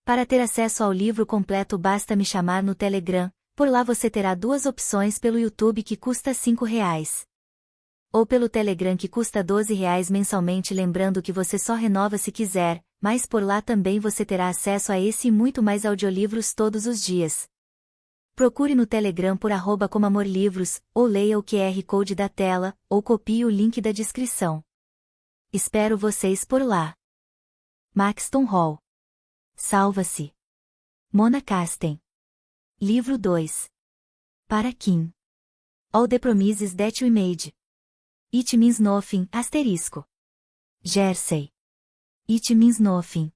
Para ter acesso ao livro completo basta me chamar no Telegram, por lá você terá duas opções pelo YouTube que custa R$ 5. Ou pelo Telegram que custa R$ 12 mensalmente, lembrando que você só renova se quiser, mas por lá também você terá acesso a esse e muito mais audiolivros todos os dias. Procure no Telegram por @comamorlivros, ou leia o QR Code da tela, ou copie o link da descrição. Espero vocês por lá. Maxton Hall. Salva-se. Mona Casten. Livro 2. Para Kim. All the promises that we made. It means nothing, asterisco. Jersey. It means nothing.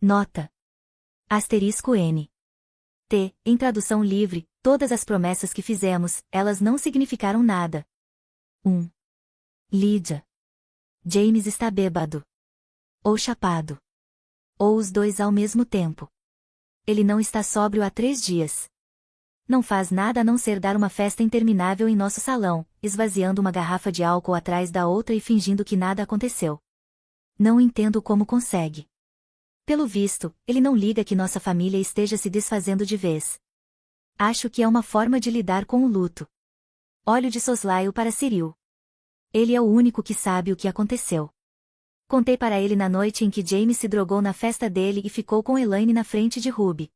Nota. Asterisco N. T. Em tradução livre, todas as promessas que fizemos, elas não significaram nada. 1. Lydia. James está bêbado. Ou chapado. Ou os dois ao mesmo tempo. Ele não está sóbrio há 3 dias. Não faz nada a não ser dar uma festa interminável em nosso salão, esvaziando uma garrafa de álcool atrás da outra e fingindo que nada aconteceu. Não entendo como consegue. Pelo visto, ele não liga que nossa família esteja se desfazendo de vez. Acho que é uma forma de lidar com o luto. Olho de soslaio para Cyril. Ele é o único que sabe o que aconteceu. Contei para ele na noite em que James se drogou na festa dele e ficou com Elaine na frente de Ruby.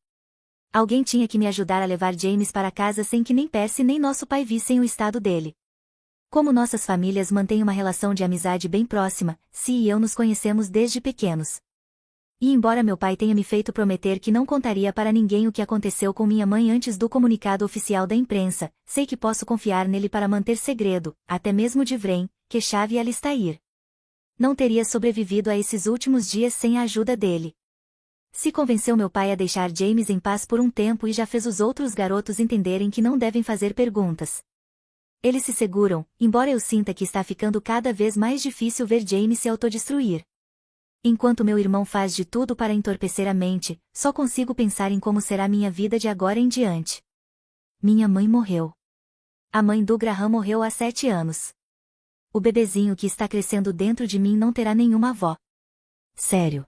Alguém tinha que me ajudar a levar James para casa sem que nem Percy nem nosso pai vissem o estado dele. Como nossas famílias mantêm uma relação de amizade bem próxima, Si e eu nos conhecemos desde pequenos. E embora meu pai tenha me feito prometer que não contaria para ninguém o que aconteceu com minha mãe antes do comunicado oficial da imprensa, sei que posso confiar nele para manter segredo, até mesmo de Vren, Keshav e Alistair. Não teria sobrevivido a esses últimos dias sem a ajuda dele. Se convenceu meu pai a deixar James em paz por um tempo e já fez os outros garotos entenderem que não devem fazer perguntas. Eles se seguram, embora eu sinta que está ficando cada vez mais difícil ver James se autodestruir. Enquanto meu irmão faz de tudo para entorpecer a mente, só consigo pensar em como será minha vida de agora em diante. Minha mãe morreu. A mãe do Graham morreu há 7 anos. O bebezinho que está crescendo dentro de mim não terá nenhuma avó. Sério.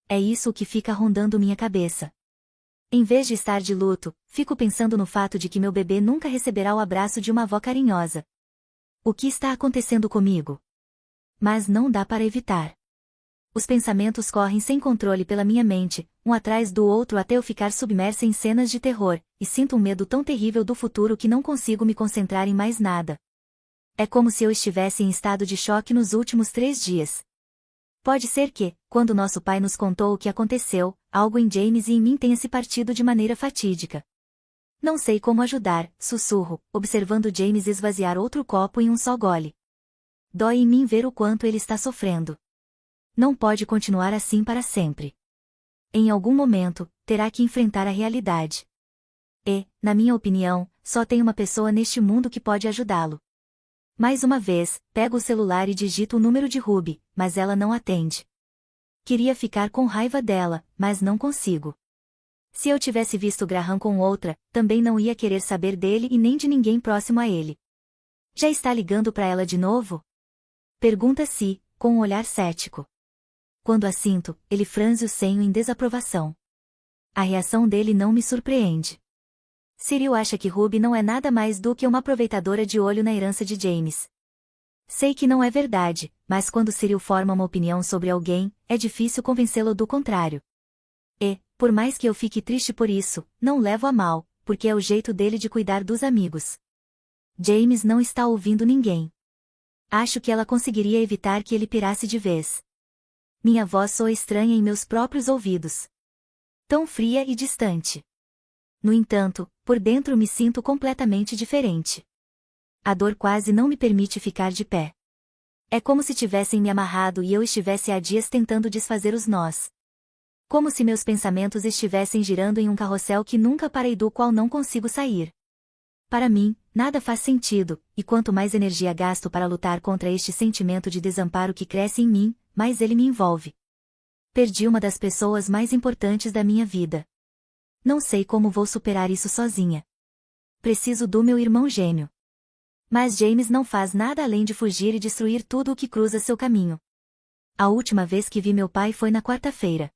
É isso o que fica rondando minha cabeça. Em vez de estar de luto, fico pensando no fato de que meu bebê nunca receberá o abraço de uma avó carinhosa. O que está acontecendo comigo? Mas não dá para evitar. Os pensamentos correm sem controle pela minha mente, um atrás do outro até eu ficar submersa em cenas de terror, e sinto um medo tão terrível do futuro que não consigo me concentrar em mais nada. É como se eu estivesse em estado de choque nos últimos 3 dias. Pode ser que, quando nosso pai nos contou o que aconteceu, algo em James e em mim tenha se partido de maneira fatídica. Não sei como ajudar, sussurro, observando James esvaziar outro copo em um só gole. Dói em mim ver o quanto ele está sofrendo. Não pode continuar assim para sempre. Em algum momento, terá que enfrentar a realidade. E, na minha opinião, só tem uma pessoa neste mundo que pode ajudá-lo. Mais uma vez, pego o celular e digito o número de Ruby, mas ela não atende. Queria ficar com raiva dela, mas não consigo. Se eu tivesse visto Graham com outra, também não ia querer saber dele e nem de ninguém próximo a ele. Já está ligando para ela de novo? Pergunta-se, com um olhar cético. Quando a sinto, ele franze o senho em desaprovação. A reação dele não me surpreende. Cyril acha que Ruby não é nada mais do que uma aproveitadora de olho na herança de James. Sei que não é verdade, mas quando Cyril forma uma opinião sobre alguém, é difícil convencê-lo do contrário. E, por mais que eu fique triste por isso, não levo a mal, porque é o jeito dele de cuidar dos amigos. James não está ouvindo ninguém. Acho que ela conseguiria evitar que ele pirasse de vez. Minha voz soa estranha em meus próprios ouvidos. Tão fria e distante. No entanto, por dentro me sinto completamente diferente. A dor quase não me permite ficar de pé. É como se tivessem me amarrado e eu estivesse há dias tentando desfazer os nós. Como se meus pensamentos estivessem girando em um carrossel que nunca para e do qual não consigo sair. Para mim, nada faz sentido, e quanto mais energia gasto para lutar contra este sentimento de desamparo que cresce em mim, mais ele me envolve. Perdi uma das pessoas mais importantes da minha vida. Não sei como vou superar isso sozinha. Preciso do meu irmão gêmeo. Mas James não faz nada além de fugir e destruir tudo o que cruza seu caminho. A última vez que vi meu pai foi na quarta-feira.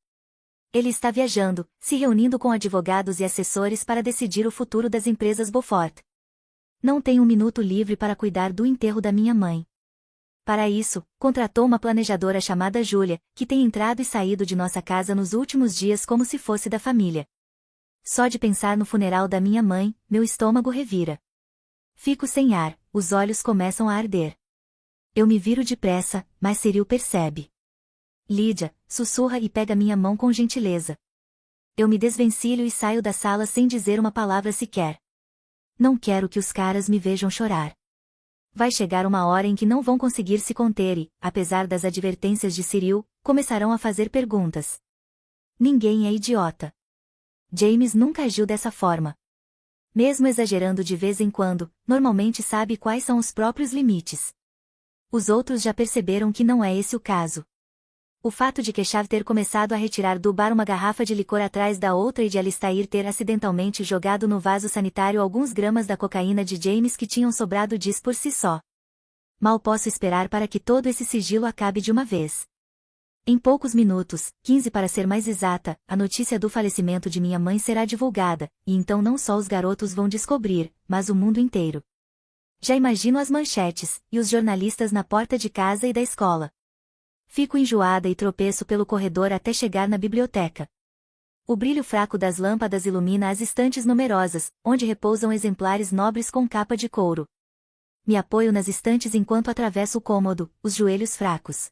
Ele está viajando, se reunindo com advogados e assessores para decidir o futuro das empresas Beaufort. Não tenho um minuto livre para cuidar do enterro da minha mãe. Para isso, contratou uma planejadora chamada Júlia, que tem entrado e saído de nossa casa nos últimos dias como se fosse da família. Só de pensar no funeral da minha mãe, meu estômago revira. Fico sem ar, os olhos começam a arder. Eu me viro depressa, mas Cyril percebe. Lídia, sussurra e pega minha mão com gentileza. Eu me desvencilho e saio da sala sem dizer uma palavra sequer. Não quero que os caras me vejam chorar. Vai chegar uma hora em que não vão conseguir se conter e, apesar das advertências de Cyril, começarão a fazer perguntas. Ninguém é idiota. James nunca agiu dessa forma. Mesmo exagerando de vez em quando, normalmente sabe quais são os próprios limites. Os outros já perceberam que não é esse o caso. O fato de Keshav ter começado a retirar do bar uma garrafa de licor atrás da outra e de Alistair ter acidentalmente jogado no vaso sanitário alguns gramas da cocaína de James que tinham sobrado diz por si só. Mal posso esperar para que todo esse sigilo acabe de uma vez. Em poucos minutos, 15 para ser mais exata, a notícia do falecimento de minha mãe será divulgada, e então não só os garotos vão descobrir, mas o mundo inteiro. Já imagino as manchetes, e os jornalistas na porta de casa e da escola. Fico enjoada e tropeço pelo corredor até chegar na biblioteca. O brilho fraco das lâmpadas ilumina as estantes numerosas, onde repousam exemplares nobres com capa de couro. Me apoio nas estantes enquanto atravesso o cômodo, os joelhos fracos.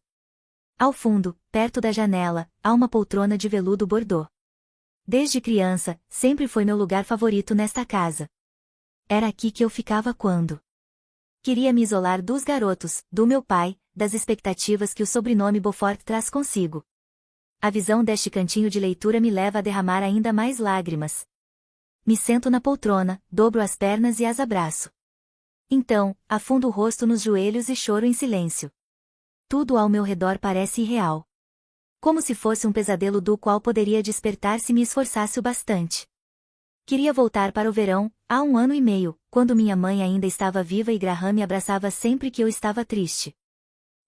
Ao fundo, perto da janela, há uma poltrona de veludo bordô. Desde criança, sempre foi meu lugar favorito nesta casa. Era aqui que eu ficava quando queria me isolar dos garotos, do meu pai, das expectativas que o sobrenome Beaufort traz consigo. A visão deste cantinho de leitura me leva a derramar ainda mais lágrimas. Me sento na poltrona, dobro as pernas e as abraço. Então, afundo o rosto nos joelhos e choro em silêncio. Tudo ao meu redor parece irreal. Como se fosse um pesadelo do qual poderia despertar se me esforçasse o bastante. Queria voltar para o verão, há 1 ano e meio, quando minha mãe ainda estava viva e Graham me abraçava sempre que eu estava triste.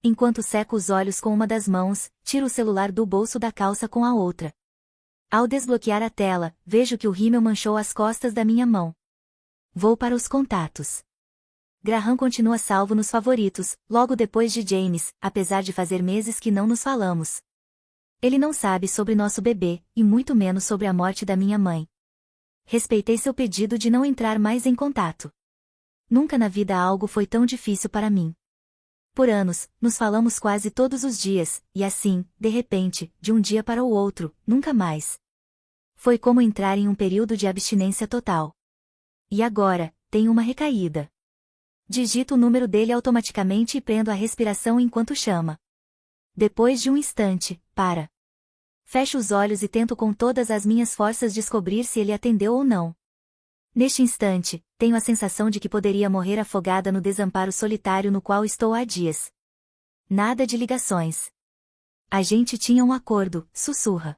Enquanto seco os olhos com uma das mãos, tiro o celular do bolso da calça com a outra. Ao desbloquear a tela, vejo que o rímel manchou as costas da minha mão. Vou para os contatos. Graham continua salvo nos favoritos, logo depois de James, apesar de fazer meses que não nos falamos. Ele não sabe sobre nosso bebê, e muito menos sobre a morte da minha mãe. Respeitei seu pedido de não entrar mais em contato. Nunca na vida algo foi tão difícil para mim. Por anos, nos falamos quase todos os dias, e assim, de repente, de um dia para o outro, nunca mais. Foi como entrar em um período de abstinência total. E agora, tenho uma recaída. Digito o número dele automaticamente e prendo a respiração enquanto chama. Depois de um instante, para. Fecho os olhos e tento com todas as minhas forças descobrir se ele atendeu ou não. Neste instante, tenho a sensação de que poderia morrer afogada no desamparo solitário no qual estou há dias. Nada de ligações. A gente tinha um acordo, sussurra.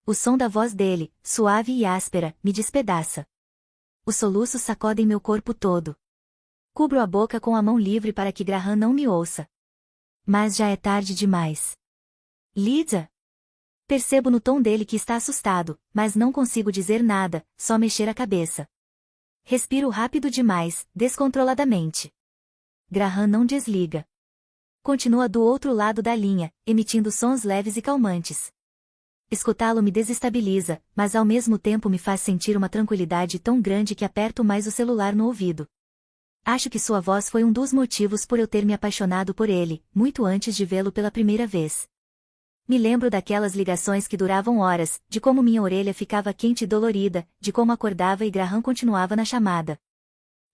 O som da voz dele, suave e áspera, me despedaça. Os soluços sacodem meu corpo todo. Cubro a boca com a mão livre para que Graham não me ouça. Mas já é tarde demais. Lydia? Percebo no tom dele que está assustado, mas não consigo dizer nada, só mexer a cabeça. Respiro rápido demais, descontroladamente. Graham não desliga. Continua do outro lado da linha, emitindo sons leves e calmantes. Escutá-lo me desestabiliza, mas ao mesmo tempo me faz sentir uma tranquilidade tão grande que aperto mais o celular no ouvido. Acho que sua voz foi um dos motivos por eu ter me apaixonado por ele, muito antes de vê-lo pela primeira vez. Me lembro daquelas ligações que duravam horas, de como minha orelha ficava quente e dolorida, de como acordava e Graham continuava na chamada.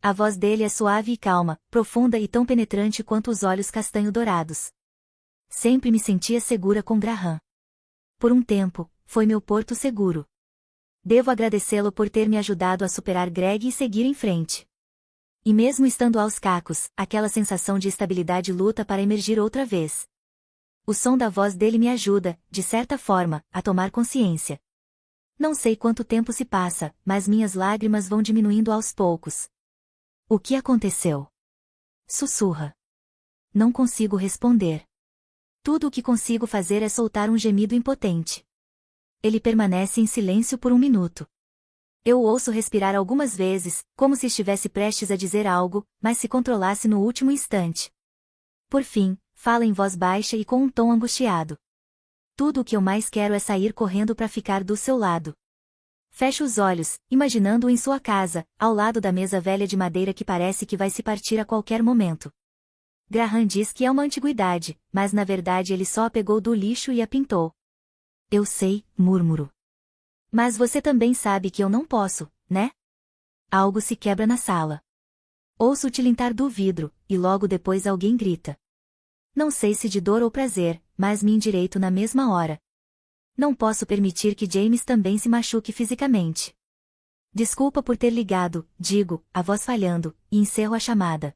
A voz dele é suave e calma, profunda e tão penetrante quanto os olhos castanho-dourados. Sempre me sentia segura com Graham. Por um tempo, foi meu porto seguro. Devo agradecê-lo por ter me ajudado a superar Greg e seguir em frente. E mesmo estando aos cacos, aquela sensação de estabilidade luta para emergir outra vez. O som da voz dele me ajuda, de certa forma, a tomar consciência. Não sei quanto tempo se passa, mas minhas lágrimas vão diminuindo aos poucos. O que aconteceu? Sussurra. Não consigo responder. Tudo o que consigo fazer é soltar um gemido impotente. Ele permanece em silêncio por um minuto. Eu o ouço respirar algumas vezes, como se estivesse prestes a dizer algo, mas se controlasse no último instante. Por fim, fala em voz baixa e com um tom angustiado. Tudo o que eu mais quero é sair correndo para ficar do seu lado. Fecho os olhos, imaginando-o em sua casa, ao lado da mesa velha de madeira que parece que vai se partir a qualquer momento. Graham diz que é uma antiguidade, mas na verdade ele só a pegou do lixo e a pintou. Eu sei, murmuro. Mas você também sabe que eu não posso, né? Algo se quebra na sala. Ouço o tilintar do vidro, e logo depois alguém grita. Não sei se de dor ou prazer, mas me endireito na mesma hora. Não posso permitir que James também se machuque fisicamente. Desculpa por ter ligado, digo, a voz falhando, e encerro a chamada.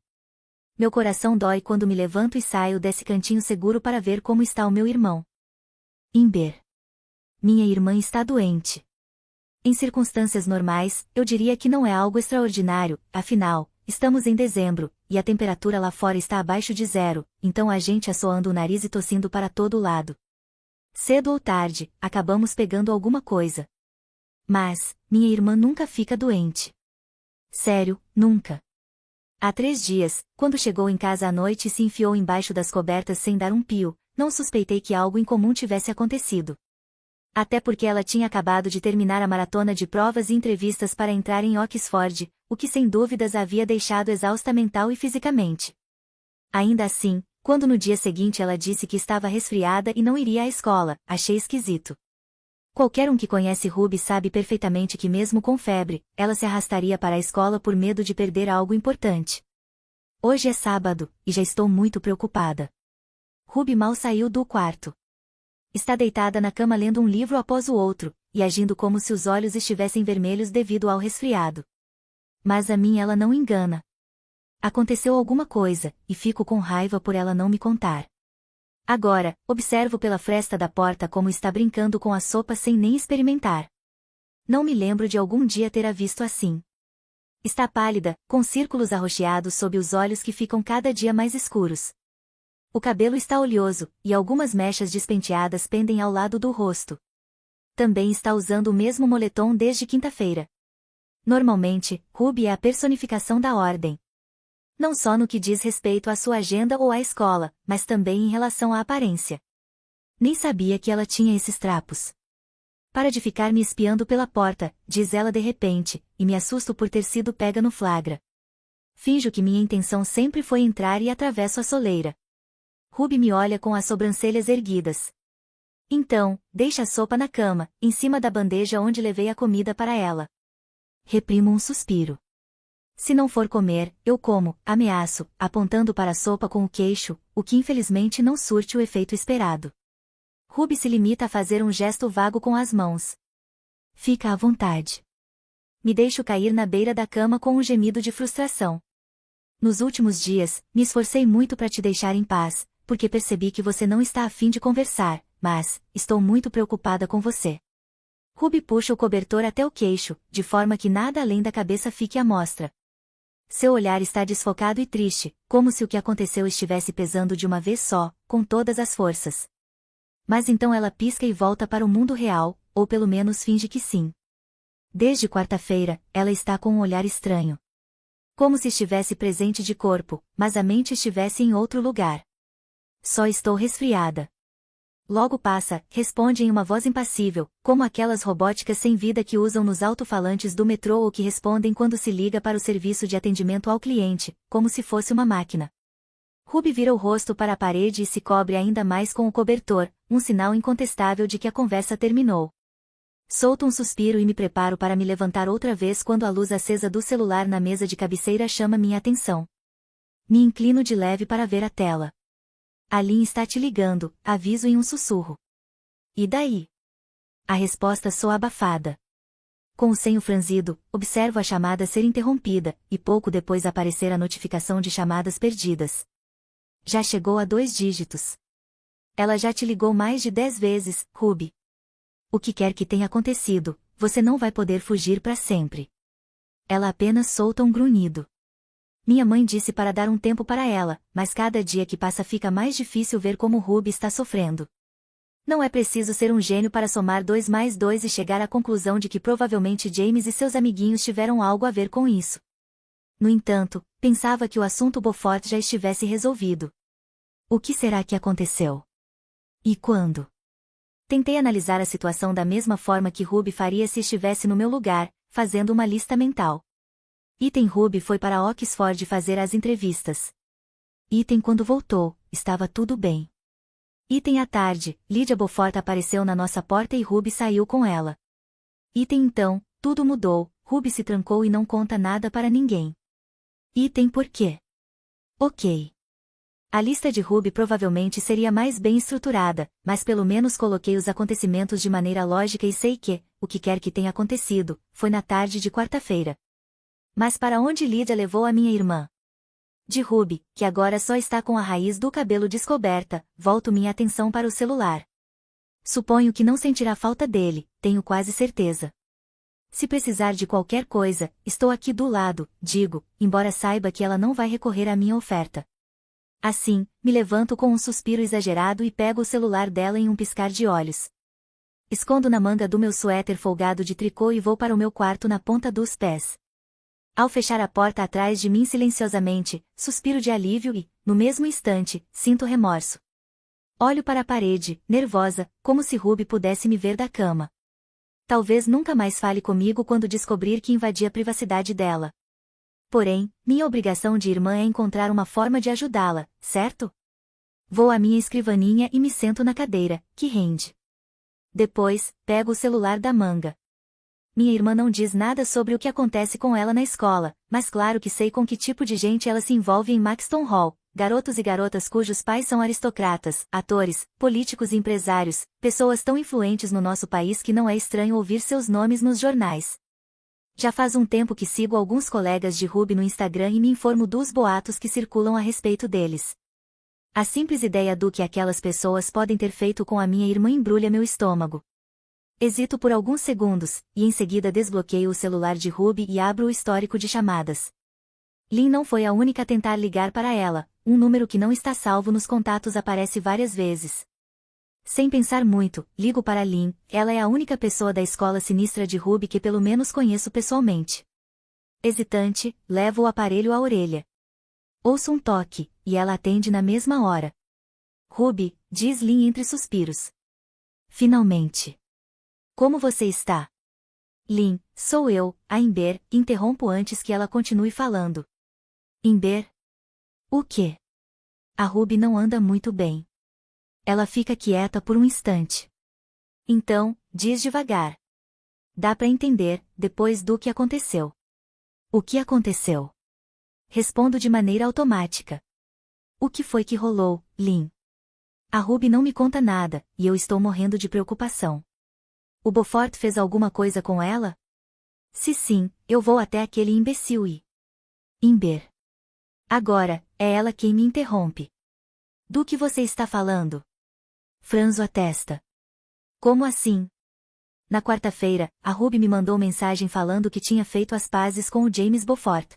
Meu coração dói quando me levanto e saio desse cantinho seguro para ver como está o meu irmão. Imber. Minha irmã está doente. Em circunstâncias normais, eu diria que não é algo extraordinário, afinal, estamos em dezembro, e a temperatura lá fora está abaixo de zero, então a gente assoando o nariz e tossindo para todo lado. Cedo ou tarde, acabamos pegando alguma coisa. Mas, minha irmã nunca fica doente. Sério, nunca. Há 3 dias, quando chegou em casa à noite e se enfiou embaixo das cobertas sem dar um pio, não suspeitei que algo incomum tivesse acontecido. Até porque ela tinha acabado de terminar a maratona de provas e entrevistas para entrar em Oxford, o que sem dúvidas a havia deixado exausta mental e fisicamente. Ainda assim, quando no dia seguinte ela disse que estava resfriada e não iria à escola, achei esquisito. Qualquer um que conhece Ruby sabe perfeitamente que mesmo com febre, ela se arrastaria para a escola por medo de perder algo importante. Hoje é sábado, e já estou muito preocupada. Ruby mal saiu do quarto. Está deitada na cama lendo um livro após o outro, e agindo como se os olhos estivessem vermelhos devido ao resfriado. Mas a mim ela não engana. Aconteceu alguma coisa, e fico com raiva por ela não me contar. Agora, observo pela fresta da porta como está brincando com a sopa sem nem experimentar. Não me lembro de algum dia ter a visto assim. Está pálida, com círculos arroxeados sob os olhos que ficam cada dia mais escuros. O cabelo está oleoso, e algumas mechas despenteadas pendem ao lado do rosto. Também está usando o mesmo moletom desde quinta-feira. Normalmente, Ruby é a personificação da ordem. Não só no que diz respeito à sua agenda ou à escola, mas também em relação à aparência. Nem sabia que ela tinha esses trapos. Para de ficar me espiando pela porta, diz ela de repente, e me assusto por ter sido pega no flagra. Finjo que minha intenção sempre foi entrar e atravesso a soleira. Ruby me olha com as sobrancelhas erguidas. Então, deixa a sopa na cama, em cima da bandeja onde levei a comida para ela. Reprimo um suspiro. Se não for comer, eu como, ameaço, apontando para a sopa com o queixo, o que infelizmente não surte o efeito esperado. Ruby se limita a fazer um gesto vago com as mãos. Fica à vontade. Me deixo cair na beira da cama com um gemido de frustração. Nos últimos dias, me esforcei muito para te deixar em paz, porque percebi que você não está a fim de conversar, mas, estou muito preocupada com você. Ruby puxa o cobertor até o queixo, de forma que nada além da cabeça fique à mostra. Seu olhar está desfocado e triste, como se o que aconteceu estivesse pesando de uma vez só, com todas as forças. Mas então ela pisca e volta para o mundo real, ou pelo menos finge que sim. Desde quarta-feira, ela está com um olhar estranho. Como se estivesse presente de corpo, mas a mente estivesse em outro lugar. Só estou resfriada. Logo passa, responde em uma voz impassível, como aquelas robóticas sem vida que usam nos alto-falantes do metrô ou que respondem quando se liga para o serviço de atendimento ao cliente, como se fosse uma máquina. Ruby vira o rosto para a parede e se cobre ainda mais com o cobertor, um sinal incontestável de que a conversa terminou. Solto um suspiro e me preparo para me levantar outra vez quando a luz acesa do celular na mesa de cabeceira chama minha atenção. Me inclino de leve para ver a tela. A Lynn está te ligando, aviso em um sussurro. E daí? A resposta soa abafada. Com o senho franzido, observo a chamada ser interrompida, e pouco depois aparecer a notificação de chamadas perdidas. Já chegou a 2 dígitos. Ela já te ligou mais de 10 vezes, Ruby. O que quer que tenha acontecido, você não vai poder fugir para sempre. Ela apenas solta um grunhido. Minha mãe disse para dar um tempo para ela, mas cada dia que passa fica mais difícil ver como Ruby está sofrendo. Não é preciso ser um gênio para somar 2 mais 2 e chegar à conclusão de que provavelmente James e seus amiguinhos tiveram algo a ver com isso. No entanto, pensava que o assunto Beaufort já estivesse resolvido. O que será que aconteceu? E quando? Tentei analisar a situação da mesma forma que Ruby faria se estivesse no meu lugar, fazendo uma lista mental. Item Ruby foi para Oxford fazer as entrevistas. Item quando voltou, estava tudo bem. Item à tarde, Lydia Beaufort apareceu na nossa porta e Ruby saiu com ela. Item então, tudo mudou, Ruby se trancou e não conta nada para ninguém. Item por quê? Ok. A lista de Ruby provavelmente seria mais bem estruturada, mas pelo menos coloquei os acontecimentos de maneira lógica e sei que, o que quer que tenha acontecido, foi na tarde de quarta-feira. Mas para onde Lydia levou a minha irmã? De Ruby, que agora só está com a raiz do cabelo descoberta, volto minha atenção para o celular. Suponho que não sentirá falta dele, tenho quase certeza. Se precisar de qualquer coisa, estou aqui do lado, digo, embora saiba que ela não vai recorrer à minha oferta. Assim, me levanto com um suspiro exagerado e pego o celular dela em um piscar de olhos. Escondo na manga do meu suéter folgado de tricô e vou para o meu quarto na ponta dos pés. Ao fechar a porta atrás de mim silenciosamente, suspiro de alívio e, no mesmo instante, sinto remorso. Olho para a parede, nervosa, como se Ruby pudesse me ver da cama. Talvez nunca mais fale comigo quando descobrir que invadi a privacidade dela. Porém, minha obrigação de irmã é encontrar uma forma de ajudá-la, certo? Vou à minha escrivaninha e me sento na cadeira, que rende. Depois, pego o celular da manga. Minha irmã não diz nada sobre o que acontece com ela na escola, mas claro que sei com que tipo de gente ela se envolve em Maxton Hall, garotos e garotas cujos pais são aristocratas, atores, políticos e empresários, pessoas tão influentes no nosso país que não é estranho ouvir seus nomes nos jornais. Já faz um tempo que sigo alguns colegas de Ruby no Instagram e me informo dos boatos que circulam a respeito deles. A simples ideia do que aquelas pessoas podem ter feito com a minha irmã embrulha meu estômago. Hesito por alguns segundos, e em seguida desbloqueio o celular de Ruby e abro o histórico de chamadas. Lynn não foi a única a tentar ligar para ela, um número que não está salvo nos contatos aparece várias vezes. Sem pensar muito, ligo para Lynn, ela é a única pessoa da escola sinistra de Ruby que pelo menos conheço pessoalmente. Hesitante, levo o aparelho à orelha. Ouço um toque, e ela atende na mesma hora. Ruby, diz Lynn entre suspiros. Finalmente. Como você está? Lynn, sou eu, a Ember, interrompo antes que ela continue falando. Ember? O quê? A Ruby não anda muito bem. Ela fica quieta por um instante. Então, diz devagar. Dá para entender, depois do que aconteceu. O que aconteceu? Respondo de maneira automática. O que foi que rolou, Lynn? A Ruby não me conta nada, e eu estou morrendo de preocupação. O Beaufort fez alguma coisa com ela? Se sim, eu vou até aquele imbecil e... Ember. Agora, é ela quem me interrompe. Do que você está falando? Franzo a testa. Como assim? Na quarta-feira, a Ruby me mandou mensagem falando que tinha feito as pazes com o James Beaufort.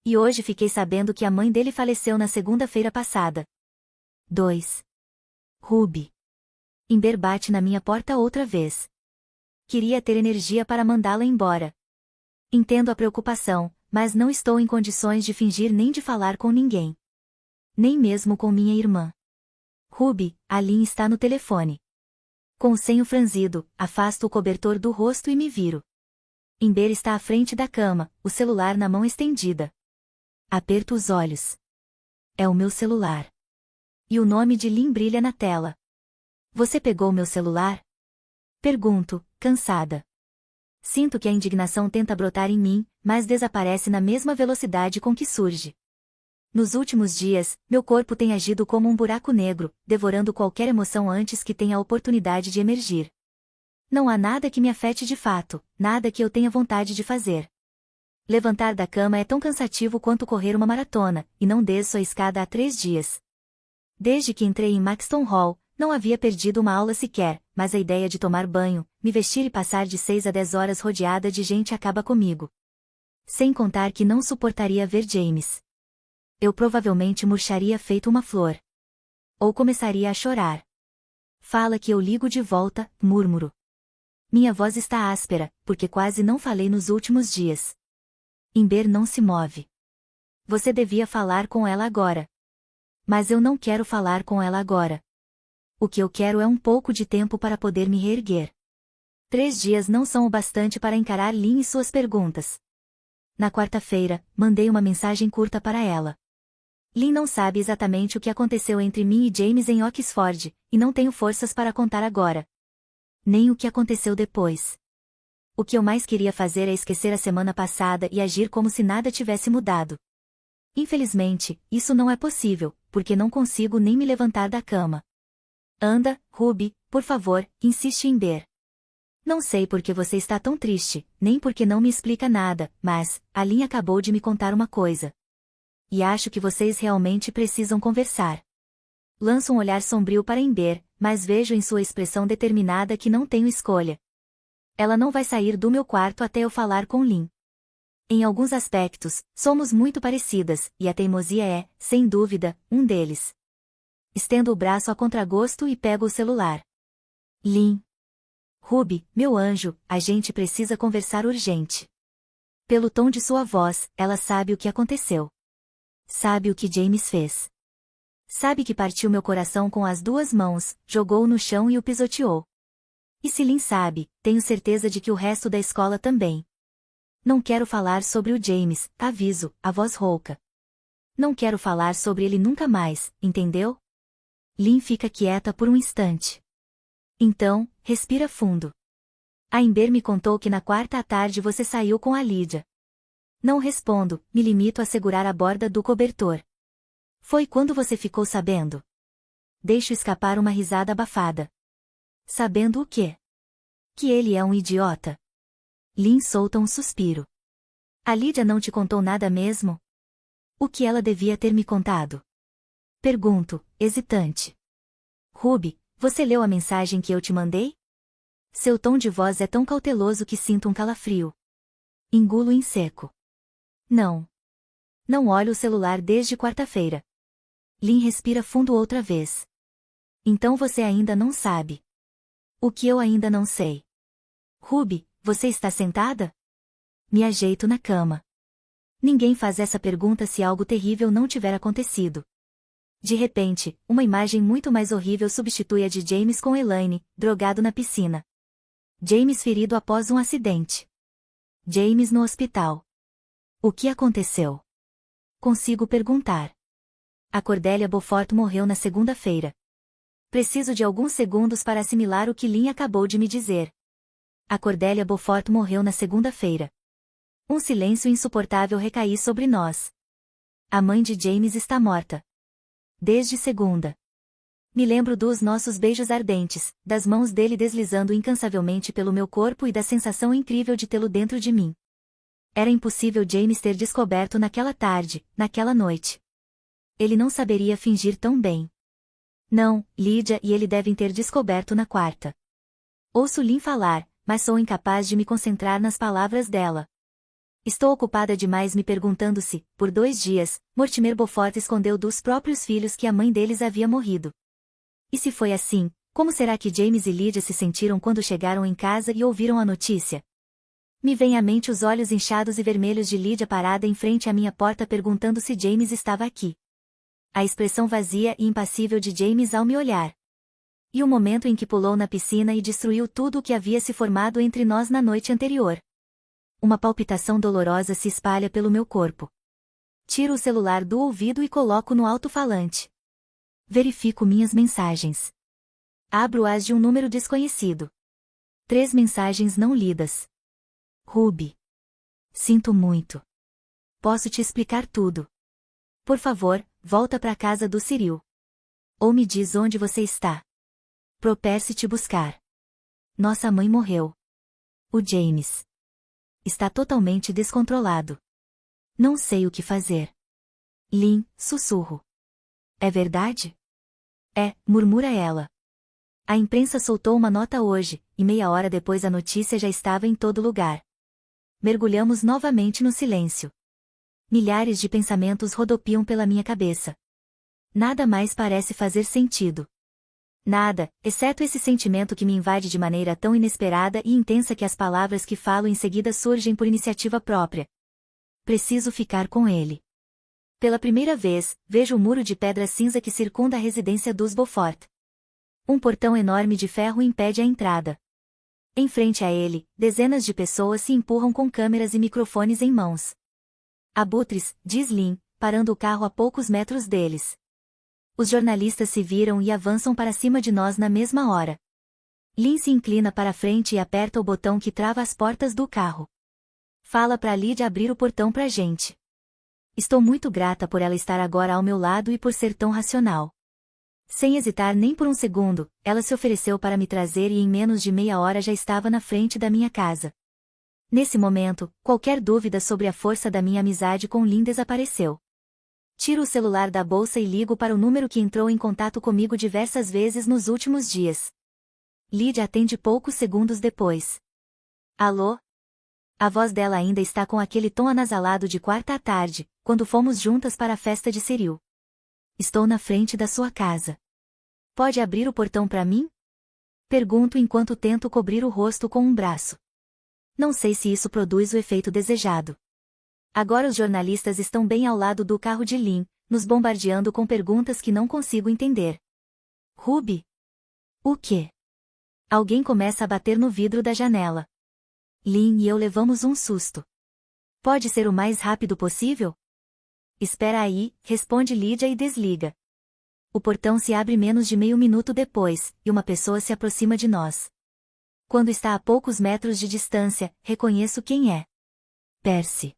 E hoje fiquei sabendo que a mãe dele faleceu na segunda-feira passada. 2. Ruby. Ember bate na minha porta outra vez. Queria ter energia para mandá-la embora. Entendo a preocupação, mas não estou em condições de fingir nem de falar com ninguém. Nem mesmo com minha irmã. Ruby, a Lynn está no telefone. Com o senho franzido, afasto o cobertor do rosto e me viro. Ember está à frente da cama, o celular na mão estendida. Aperto os olhos. É o meu celular. E o nome de Lynn brilha na tela. Você pegou meu celular? Pergunto, cansada. Sinto que a indignação tenta brotar em mim, mas desaparece na mesma velocidade com que surge. Nos últimos dias, meu corpo tem agido como um buraco negro, devorando qualquer emoção antes que tenha a oportunidade de emergir. Não há nada que me afete de fato, nada que eu tenha vontade de fazer. Levantar da cama é tão cansativo quanto correr uma maratona, e não desço a escada há 3 dias. Desde que entrei em Maxton Hall, não havia perdido uma aula sequer, mas a ideia de tomar banho, me vestir e passar de 6 a 10 horas rodeada de gente acaba comigo. Sem contar que não suportaria ver James. Eu provavelmente murcharia feito uma flor. Ou começaria a chorar. Fala que eu ligo de volta, murmuro. Minha voz está áspera, porque quase não falei nos últimos dias. Amber não se move. Você devia falar com ela agora. Mas eu não quero falar com ela agora. O que eu quero é um pouco de tempo para poder me reerguer. 3 dias não são o bastante para encarar Lynn e suas perguntas. Na quarta-feira, mandei uma mensagem curta para ela. Lynn não sabe exatamente o que aconteceu entre mim e James em Oxford, e não tenho forças para contar agora. Nem o que aconteceu depois. O que eu mais queria fazer é esquecer a semana passada e agir como se nada tivesse mudado. Infelizmente, isso não é possível, porque não consigo nem me levantar da cama. Anda, Ruby, por favor, insiste em Amber. Não sei por que você está tão triste, nem porque não me explica nada, mas a Lynn acabou de me contar uma coisa. E acho que vocês realmente precisam conversar. Lanço um olhar sombrio para Amber, mas vejo em sua expressão determinada que não tenho escolha. Ela não vai sair do meu quarto até eu falar com Lynn. Em alguns aspectos, somos muito parecidas, e a teimosia é, sem dúvida, um deles. Estendo o braço a contragosto e pego o celular. Lynn. Ruby, meu anjo, a gente precisa conversar urgente. Pelo tom de sua voz, ela sabe o que aconteceu. Sabe o que James fez. Sabe que partiu meu coração com as 2 mãos, jogou-o no chão e o pisoteou. E se Lynn sabe, tenho certeza de que o resto da escola também. Não quero falar sobre o James, aviso, a voz rouca. Não quero falar sobre ele nunca mais, entendeu? Lynn fica quieta por um instante. Então, respira fundo. A Amber me contou que na quarta à tarde você saiu com a Lydia. Não respondo, me limito a segurar a borda do cobertor. Foi quando você ficou sabendo? Deixo escapar uma risada abafada. Sabendo o quê? Que ele é um idiota. Lynn solta um suspiro. A Lydia não te contou nada mesmo? O que ela devia ter me contado? Pergunto, hesitante. Ruby, você leu a mensagem que eu te mandei? Seu tom de voz é tão cauteloso que sinto um calafrio. Engulo em seco. Não. Não olho o celular desde quarta-feira. Lynn respira fundo outra vez. Então você ainda não sabe. O que eu ainda não sei? Ruby, você está sentada? Me ajeito na cama. Ninguém faz essa pergunta se algo terrível não tiver acontecido. De repente, uma imagem muito mais horrível substitui a de James com Elaine, drogado na piscina. James ferido após um acidente. James no hospital. O que aconteceu? Consigo perguntar. A Cordélia Beaufort morreu na segunda-feira. Preciso de alguns segundos para assimilar o que Lynn acabou de me dizer. A Cordélia Beaufort morreu na segunda-feira. Um silêncio insuportável recaiu sobre nós. A mãe de James está morta. Desde segunda. Me lembro dos nossos beijos ardentes, das mãos dele deslizando incansavelmente pelo meu corpo e da sensação incrível de tê-lo dentro de mim. Era impossível James ter descoberto naquela tarde, naquela noite. Ele não saberia fingir tão bem. Não, Lydia e ele devem ter descoberto na quarta. Ouço Lynn falar, mas sou incapaz de me concentrar nas palavras dela. Estou ocupada demais me perguntando se, por 2 dias, Mortimer Beaufort escondeu dos próprios filhos que a mãe deles havia morrido. E se foi assim, como será que James e Lydia se sentiram quando chegaram em casa e ouviram a notícia? Me vêm à mente os olhos inchados e vermelhos de Lydia parada em frente à minha porta perguntando se James estava aqui. A expressão vazia e impassível de James ao me olhar. E o momento em que pulou na piscina e destruiu tudo o que havia se formado entre nós na noite anterior. Uma palpitação dolorosa se espalha pelo meu corpo. Tiro o celular do ouvido e coloco no alto-falante. Verifico minhas mensagens. Abro-as de um número desconhecido. 3 mensagens não lidas. Ruby. Sinto muito. Posso te explicar tudo. Por favor, volta para a casa do Cyril. Ou me diz onde você está. Pro-Percy te buscar. Nossa mãe morreu. O James está totalmente descontrolado. Não sei o que fazer. Lynn, sussurro. É verdade? É, murmura ela. A imprensa soltou uma nota hoje, e meia hora depois a notícia já estava em todo lugar. Mergulhamos novamente no silêncio. Milhares de pensamentos rodopiam pela minha cabeça. Nada mais parece fazer sentido. Nada, exceto esse sentimento que me invade de maneira tão inesperada e intensa que as palavras que falo em seguida surgem por iniciativa própria. Preciso ficar com ele. Pela primeira vez, vejo o muro de pedra cinza que circunda a residência dos Beaufort. Um portão enorme de ferro impede a entrada. Em frente a ele, dezenas de pessoas se empurram com câmeras e microfones em mãos. Abutres, diz Lynn, parando o carro a poucos metros deles. Os jornalistas se viram e avançam para cima de nós na mesma hora. Lynn se inclina para a frente e aperta o botão que trava as portas do carro. Fala para Lydia abrir o portão pra gente. Estou muito grata por ela estar agora ao meu lado e por ser tão racional. Sem hesitar nem por um segundo, ela se ofereceu para me trazer e em menos de meia hora já estava na frente da minha casa. Nesse momento, qualquer dúvida sobre a força da minha amizade com Lynn desapareceu. Tiro o celular da bolsa e ligo para o número que entrou em contato comigo diversas vezes nos últimos dias. Lydia atende poucos segundos depois. Alô? A voz dela ainda está com aquele tom anasalado de quarta à tarde, quando fomos juntas para a festa de Cyril. Estou na frente da sua casa. Pode abrir o portão para mim? Pergunto enquanto tento cobrir o rosto com um braço. Não sei se isso produz o efeito desejado. Agora os jornalistas estão bem ao lado do carro de Lynn, nos bombardeando com perguntas que não consigo entender. Ruby? O quê? Alguém começa a bater no vidro da janela. Lynn e eu levamos um susto. Pode ser o mais rápido possível? Espera aí, responde Lydia e desliga. O portão se abre menos de meio minuto depois, e uma pessoa se aproxima de nós. Quando está a poucos metros de distância, reconheço quem é. Percy.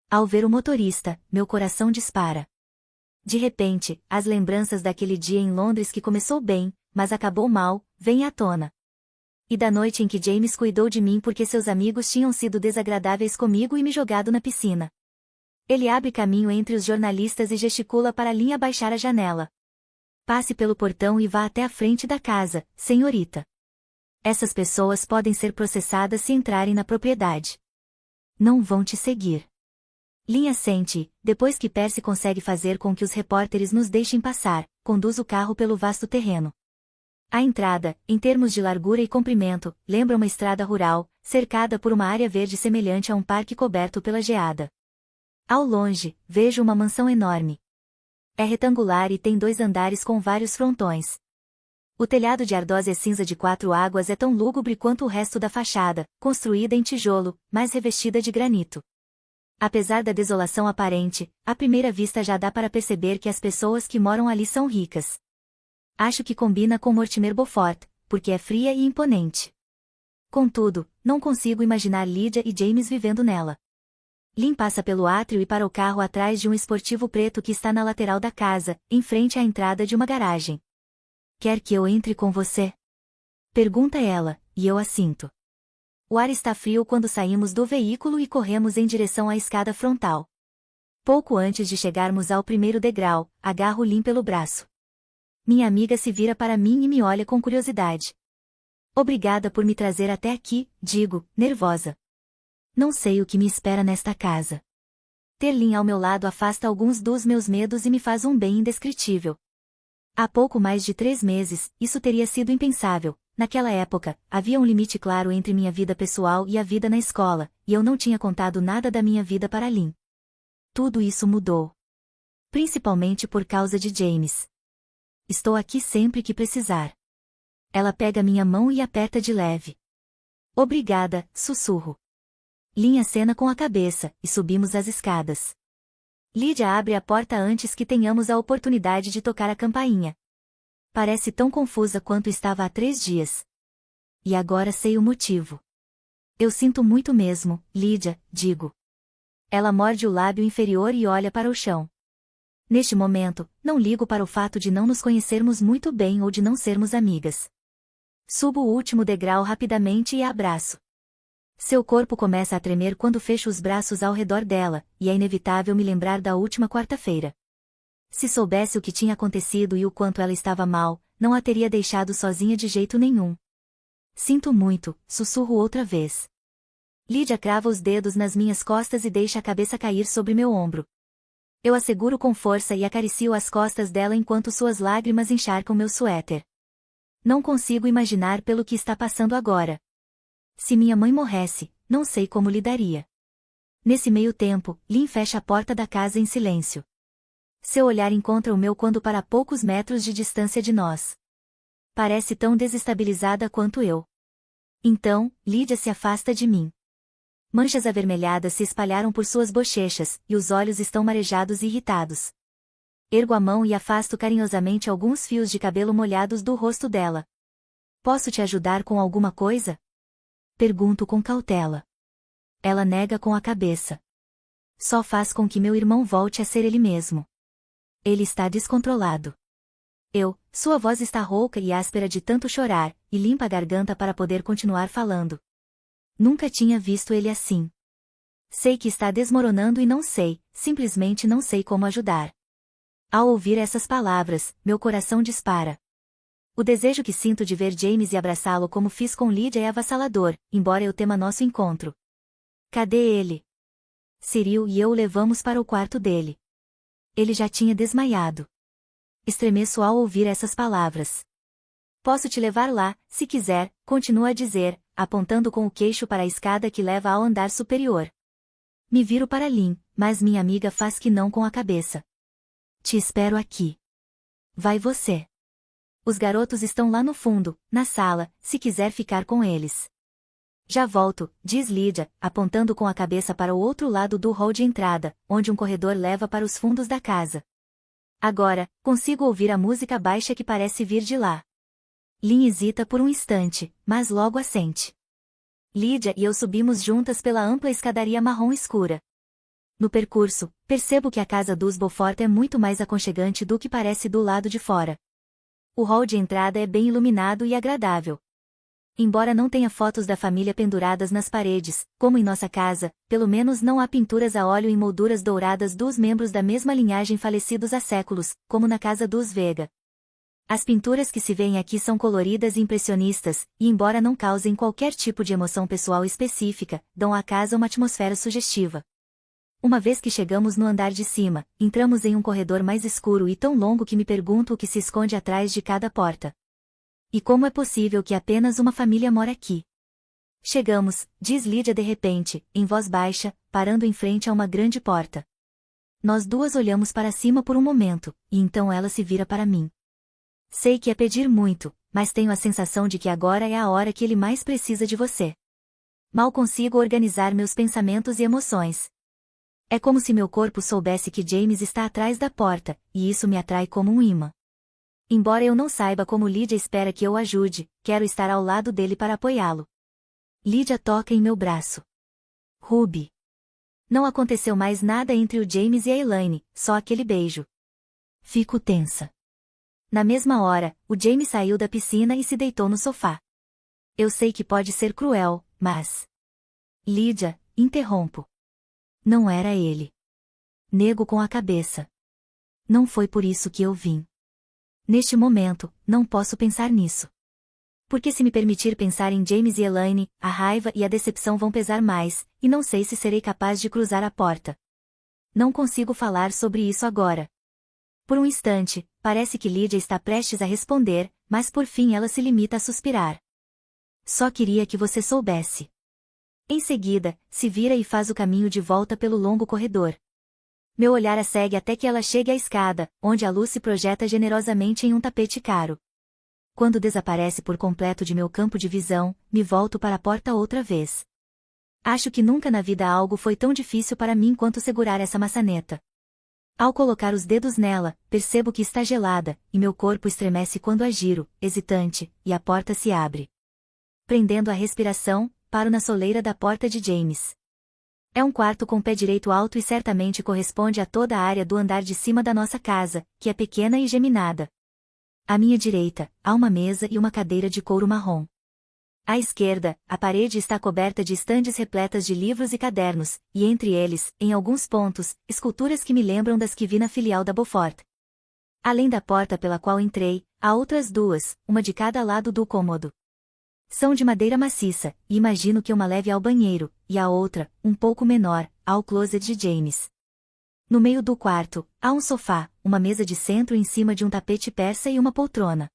Ao ver o motorista, meu coração dispara. De repente, as lembranças daquele dia em Londres que começou bem, mas acabou mal, vêm à tona. E da noite em que James cuidou de mim porque seus amigos tinham sido desagradáveis comigo e me jogado na piscina. Ele abre caminho entre os jornalistas e gesticula para Lynn abaixar a janela. Passe pelo portão e vá até a frente da casa, senhorita. Essas pessoas podem ser processadas se entrarem na propriedade. Não vão te seguir. Lynn assente, depois que Percy consegue fazer com que os repórteres nos deixem passar, conduz o carro pelo vasto terreno. A entrada, em termos de largura e comprimento, lembra uma estrada rural, cercada por uma área verde semelhante a um parque coberto pela geada. Ao longe, vejo uma mansão enorme. É retangular e tem 2 andares com vários frontões. O telhado de ardósia cinza de 4 águas é tão lúgubre quanto o resto da fachada, construída em tijolo, mas revestida de granito. Apesar da desolação aparente, à primeira vista já dá para perceber que as pessoas que moram ali são ricas. Acho que combina com Mortimer Beaufort, porque é fria e imponente. Contudo, não consigo imaginar Lydia e James vivendo nela. Lynn passa pelo átrio e para o carro atrás de um esportivo preto que está na lateral da casa, em frente à entrada de uma garagem. Quer que eu entre com você? Pergunta ela, e eu assinto. O ar está frio quando saímos do veículo e corremos em direção à escada frontal. Pouco antes de chegarmos ao primeiro degrau, agarro Lynn pelo braço. Minha amiga se vira para mim e me olha com curiosidade. Obrigada por me trazer até aqui, digo, nervosa. Não sei o que me espera nesta casa. Ter Lynn ao meu lado afasta alguns dos meus medos e me faz um bem indescritível. Há pouco mais de 3 meses, isso teria sido impensável. Naquela época, havia um limite claro entre minha vida pessoal e a vida na escola, e eu não tinha contado nada da minha vida para Lynn. Tudo isso mudou. Principalmente por causa de James. Estou aqui sempre que precisar. Ela pega minha mão e aperta de leve. Obrigada, sussurro. Lynn acena com a cabeça, e subimos as escadas. Lydia abre a porta antes que tenhamos a oportunidade de tocar a campainha. Parece tão confusa quanto estava há 3 dias. E agora sei o motivo. Eu sinto muito mesmo, Lydia, digo. Ela morde o lábio inferior e olha para o chão. Neste momento, não ligo para o fato de não nos conhecermos muito bem ou de não sermos amigas. Subo o último degrau rapidamente e a abraço. Seu corpo começa a tremer quando fecho os braços ao redor dela, e é inevitável me lembrar da última quarta-feira. Se soubesse o que tinha acontecido e o quanto ela estava mal, não a teria deixado sozinha de jeito nenhum. Sinto muito, sussurro outra vez. Lydia crava os dedos nas minhas costas e deixa a cabeça cair sobre meu ombro. Eu a seguro com força e acaricio as costas dela enquanto suas lágrimas encharcam meu suéter. Não consigo imaginar pelo que está passando agora. Se minha mãe morresse, não sei como lidaria. Nesse meio tempo, Lynn fecha a porta da casa em silêncio. Seu olhar encontra o meu quando para poucos metros de distância de nós. Parece tão desestabilizada quanto eu. Então, Lydia se afasta de mim. Manchas avermelhadas se espalharam por suas bochechas, e os olhos estão marejados e irritados. Ergo a mão e afasto carinhosamente alguns fios de cabelo molhados do rosto dela. Posso te ajudar com alguma coisa? Pergunto com cautela. Ela nega com a cabeça. Só faz com que meu irmão volte a ser ele mesmo. Ele está descontrolado. Sua voz está rouca e áspera de tanto chorar, e limpa a garganta para poder continuar falando. Nunca tinha visto ele assim. Sei que está desmoronando e não sei, simplesmente não sei como ajudar. Ao ouvir essas palavras, meu coração dispara. O desejo que sinto de ver James e abraçá-lo como fiz com Lydia é avassalador, embora eu tema nosso encontro. Cadê ele? Cyril e eu o levamos para o quarto dele. Ele já tinha desmaiado. Estremeço ao ouvir essas palavras. Posso te levar lá, se quiser, continua a dizer, apontando com o queixo para a escada que leva ao andar superior. Me viro para Lynn, mas minha amiga faz que não com a cabeça. Te espero aqui. Vai você. Os garotos estão lá no fundo, na sala, se quiser ficar com eles. Já volto, diz Lydia, apontando com a cabeça para o outro lado do hall de entrada, onde um corredor leva para os fundos da casa. Agora, consigo ouvir a música baixa que parece vir de lá. Lynn hesita por um instante, mas logo assente. Lydia e eu subimos juntas pela ampla escadaria marrom escura. No percurso, percebo que a casa dos Beaufort é muito mais aconchegante do que parece do lado de fora. O hall de entrada é bem iluminado e agradável. Embora não tenha fotos da família penduradas nas paredes, como em nossa casa, pelo menos não há pinturas a óleo em molduras douradas dos membros da mesma linhagem falecidos há séculos, como na casa dos Vega. As pinturas que se veem aqui são coloridas e impressionistas, e embora não causem qualquer tipo de emoção pessoal específica, dão à casa uma atmosfera sugestiva. Uma vez que chegamos no andar de cima, entramos em um corredor mais escuro e tão longo que me pergunto o que se esconde atrás de cada porta. E como é possível que apenas uma família mora aqui? Chegamos, diz Lydia de repente, em voz baixa, parando em frente a uma grande porta. Nós duas olhamos para cima por um momento, e então ela se vira para mim. Sei que é pedir muito, mas tenho a sensação de que agora é a hora que ele mais precisa de você. Mal consigo organizar meus pensamentos e emoções. É como se meu corpo soubesse que James está atrás da porta, e isso me atrai como um imã. Embora eu não saiba como Lydia espera que eu o ajude, quero estar ao lado dele para apoiá-lo. Lydia toca em meu braço. Ruby. Não aconteceu mais nada entre o James e a Elaine, só aquele beijo. Fico tensa. Na mesma hora, o James saiu da piscina e se deitou no sofá. Eu sei que pode ser cruel, mas... Lydia, interrompo. Não era ele. Nego com a cabeça. Não foi por isso que eu vim. Neste momento, não posso pensar nisso. Porque se me permitir pensar em James e Elaine, a raiva e a decepção vão pesar mais, e não sei se serei capaz de cruzar a porta. Não consigo falar sobre isso agora. Por um instante, parece que Lydia está prestes a responder, mas por fim ela se limita a suspirar. Só queria que você soubesse. Em seguida, se vira e faz o caminho de volta pelo longo corredor. Meu olhar a segue até que ela chegue à escada, onde a luz se projeta generosamente em um tapete caro. Quando desaparece por completo de meu campo de visão, me volto para a porta outra vez. Acho que nunca na vida algo foi tão difícil para mim quanto segurar essa maçaneta. Ao colocar os dedos nela, percebo que está gelada, e meu corpo estremece quando a giro, hesitante, e a porta se abre. Prendendo a respiração, paro na soleira da porta de James. É um quarto com pé direito alto e certamente corresponde a toda a área do andar de cima da nossa casa, que é pequena e geminada. À minha direita, há uma mesa e uma cadeira de couro marrom. À esquerda, a parede está coberta de estandes repletas de livros e cadernos, e entre eles, em alguns pontos, esculturas que me lembram das que vi na filial da Beaufort. Além da porta pela qual entrei, há outras duas, uma de cada lado do cômodo. São de madeira maciça, e imagino que uma leve ao banheiro, e a outra, um pouco menor, ao closet de James. No meio do quarto, há um sofá, uma mesa de centro em cima de um tapete persa e uma poltrona.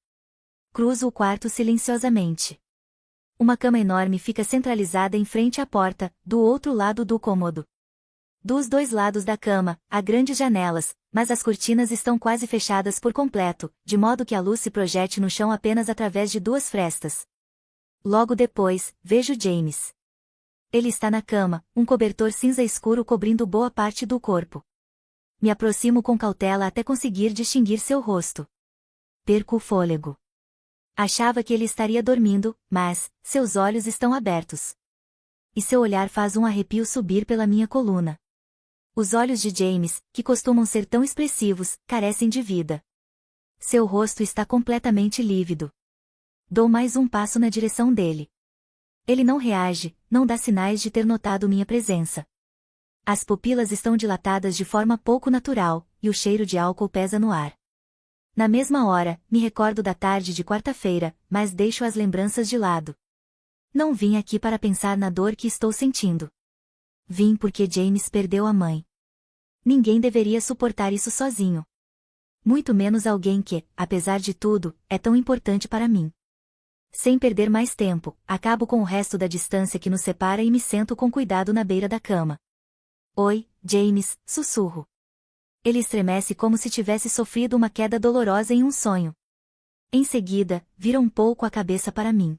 cruzo o quarto silenciosamente. Uma cama enorme fica centralizada em frente à porta, do outro lado do cômodo. Dos dois lados da cama, há grandes janelas, mas as cortinas estão quase fechadas por completo, de modo que a luz se projete no chão apenas através de duas frestas. Logo depois, vejo James. Ele está na cama, um cobertor cinza escuro cobrindo boa parte do corpo. Me aproximo com cautela até conseguir distinguir seu rosto. Perco o fôlego. Achava que ele estaria dormindo, mas seus olhos estão abertos. E seu olhar faz um arrepio subir pela minha coluna. Os olhos de James, que costumam ser tão expressivos, carecem de vida. Seu rosto está completamente lívido. Dou mais um passo na direção dele. Ele não reage, não dá sinais de ter notado minha presença. As pupilas estão dilatadas de forma pouco natural, e o cheiro de álcool pesa no ar. Na mesma hora, me recordo da tarde de quarta-feira, mas deixo as lembranças de lado. Não vim aqui para pensar na dor que estou sentindo. Vim porque James perdeu a mãe. Ninguém deveria suportar isso sozinho. Muito menos alguém que, apesar de tudo, é tão importante para mim. Sem perder mais tempo, acabo com o resto da distância que nos separa e me sento com cuidado na beira da cama. Oi, James, sussurro. Ele estremece como se tivesse sofrido uma queda dolorosa em um sonho. Em seguida, vira um pouco a cabeça para mim.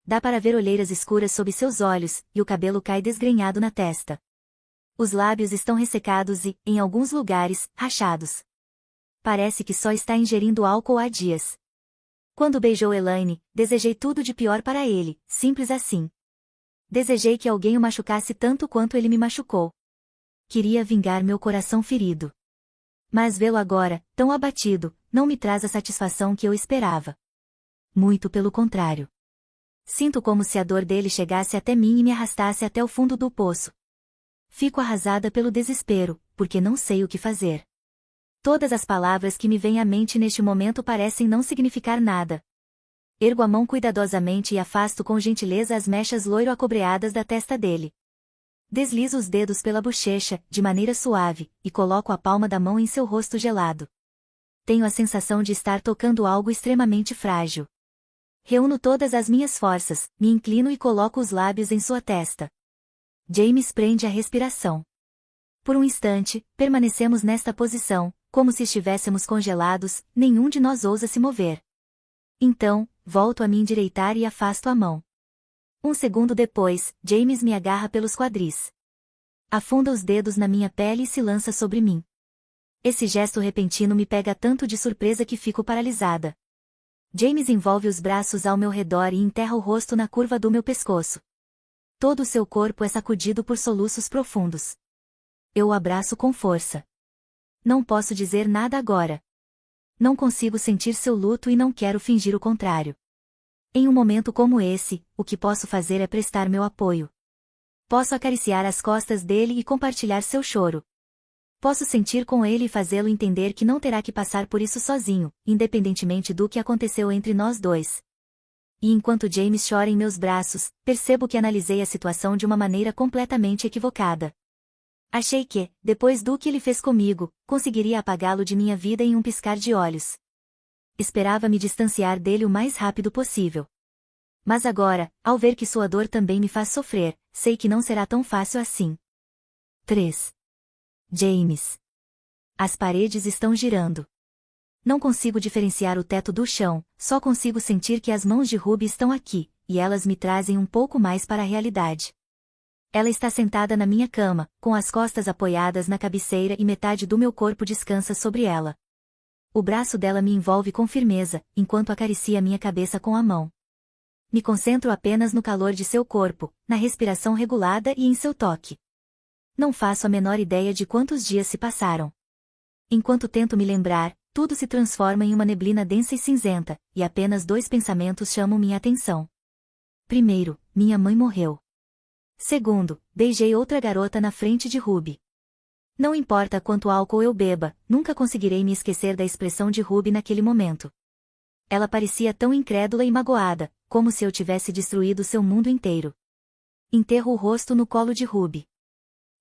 Dá para ver olheiras escuras sob seus olhos, e o cabelo cai desgrenhado na testa. Os lábios estão ressecados e, em alguns lugares, rachados. Parece que só está ingerindo álcool há dias. Quando beijou Elaine, desejei tudo de pior para ele, simples assim. Desejei que alguém o machucasse tanto quanto ele me machucou. Queria vingar meu coração ferido. Mas vê-lo agora, tão abatido, não me traz a satisfação que eu esperava. Muito pelo contrário. Sinto como se a dor dele chegasse até mim e me arrastasse até o fundo do poço. Fico arrasada pelo desespero, porque não sei o que fazer. Todas as palavras que me vêm à mente neste momento parecem não significar nada. Ergo a mão cuidadosamente e afasto com gentileza as mechas loiro-acobreadas da testa dele. Deslizo os dedos pela bochecha, de maneira suave, e coloco a palma da mão em seu rosto gelado. Tenho a sensação de estar tocando algo extremamente frágil. Reúno todas as minhas forças, me inclino e coloco os lábios em sua testa. James prende a respiração. Por um instante, permanecemos nesta posição, como se estivéssemos congelados, nenhum de nós ousa se mover. Então, volto a me endireitar e afasto a mão. Um segundo depois, James me agarra pelos quadris. Afunda os dedos na minha pele e se lança sobre mim. Esse gesto repentino me pega tanto de surpresa que fico paralisada. James envolve os braços ao meu redor e enterra o rosto na curva do meu pescoço. Todo o seu corpo é sacudido por soluços profundos. Eu o abraço com força. Não posso dizer nada agora. Não consigo sentir seu luto e não quero fingir o contrário. Em um momento como esse, o que posso fazer é prestar meu apoio. Posso acariciar as costas dele e compartilhar seu choro. Posso sentir com ele e fazê-lo entender que não terá que passar por isso sozinho, independentemente do que aconteceu entre nós dois. E enquanto James chora em meus braços, percebo que analisei a situação de uma maneira completamente equivocada. Achei que, depois do que ele fez comigo, conseguiria apagá-lo de minha vida em um piscar de olhos. Esperava me distanciar dele o mais rápido possível. Mas agora, ao ver que sua dor também me faz sofrer, sei que não será tão fácil assim. 3. James. As paredes estão girando. Não consigo diferenciar o teto do chão, só consigo sentir que as mãos de Ruby estão aqui, e elas me trazem um pouco mais para a realidade. Ela está sentada na minha cama, com as costas apoiadas na cabeceira e metade do meu corpo descansa sobre ela. O braço dela me envolve com firmeza, enquanto acaricia minha cabeça com a mão. Me concentro apenas no calor de seu corpo, na respiração regulada e em seu toque. Não faço a menor ideia de quantos dias se passaram. Enquanto tento me lembrar, tudo se transforma em uma neblina densa e cinzenta, e apenas dois pensamentos chamam minha atenção. Primeiro, minha mãe morreu. Segundo, beijei outra garota na frente de Ruby. Não importa quanto álcool eu beba, nunca conseguirei me esquecer da expressão de Ruby naquele momento. Ela parecia tão incrédula e magoada, como se eu tivesse destruído seu mundo inteiro. Enterro o rosto no colo de Ruby.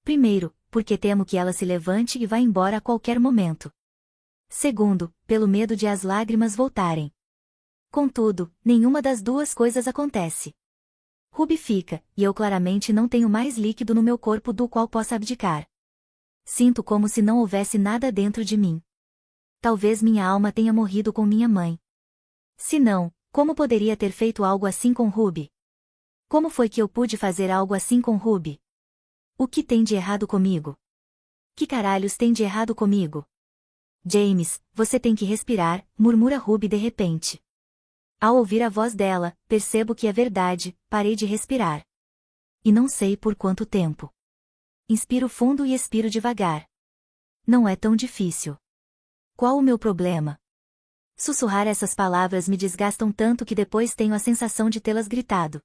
Primeiro, porque temo que ela se levante e vá embora a qualquer momento. Segundo, pelo medo de as lágrimas voltarem. Contudo, nenhuma das duas coisas acontece. Ruby fica, e eu claramente não tenho mais líquido no meu corpo do qual possa abdicar. Sinto como se não houvesse nada dentro de mim. Talvez minha alma tenha morrido com minha mãe. Se não, como poderia ter feito algo assim com Ruby? Como foi que eu pude fazer algo assim com Ruby? O que tem de errado comigo? Que caralhos tem de errado comigo? James, você tem que respirar, murmura Ruby de repente. Ao ouvir a voz dela, percebo que é verdade, parei de respirar. E não sei por quanto tempo. Inspiro fundo e expiro devagar. Não é tão difícil. Qual o meu problema? Sussurrar essas palavras me desgastam tanto que depois tenho a sensação de tê-las gritado.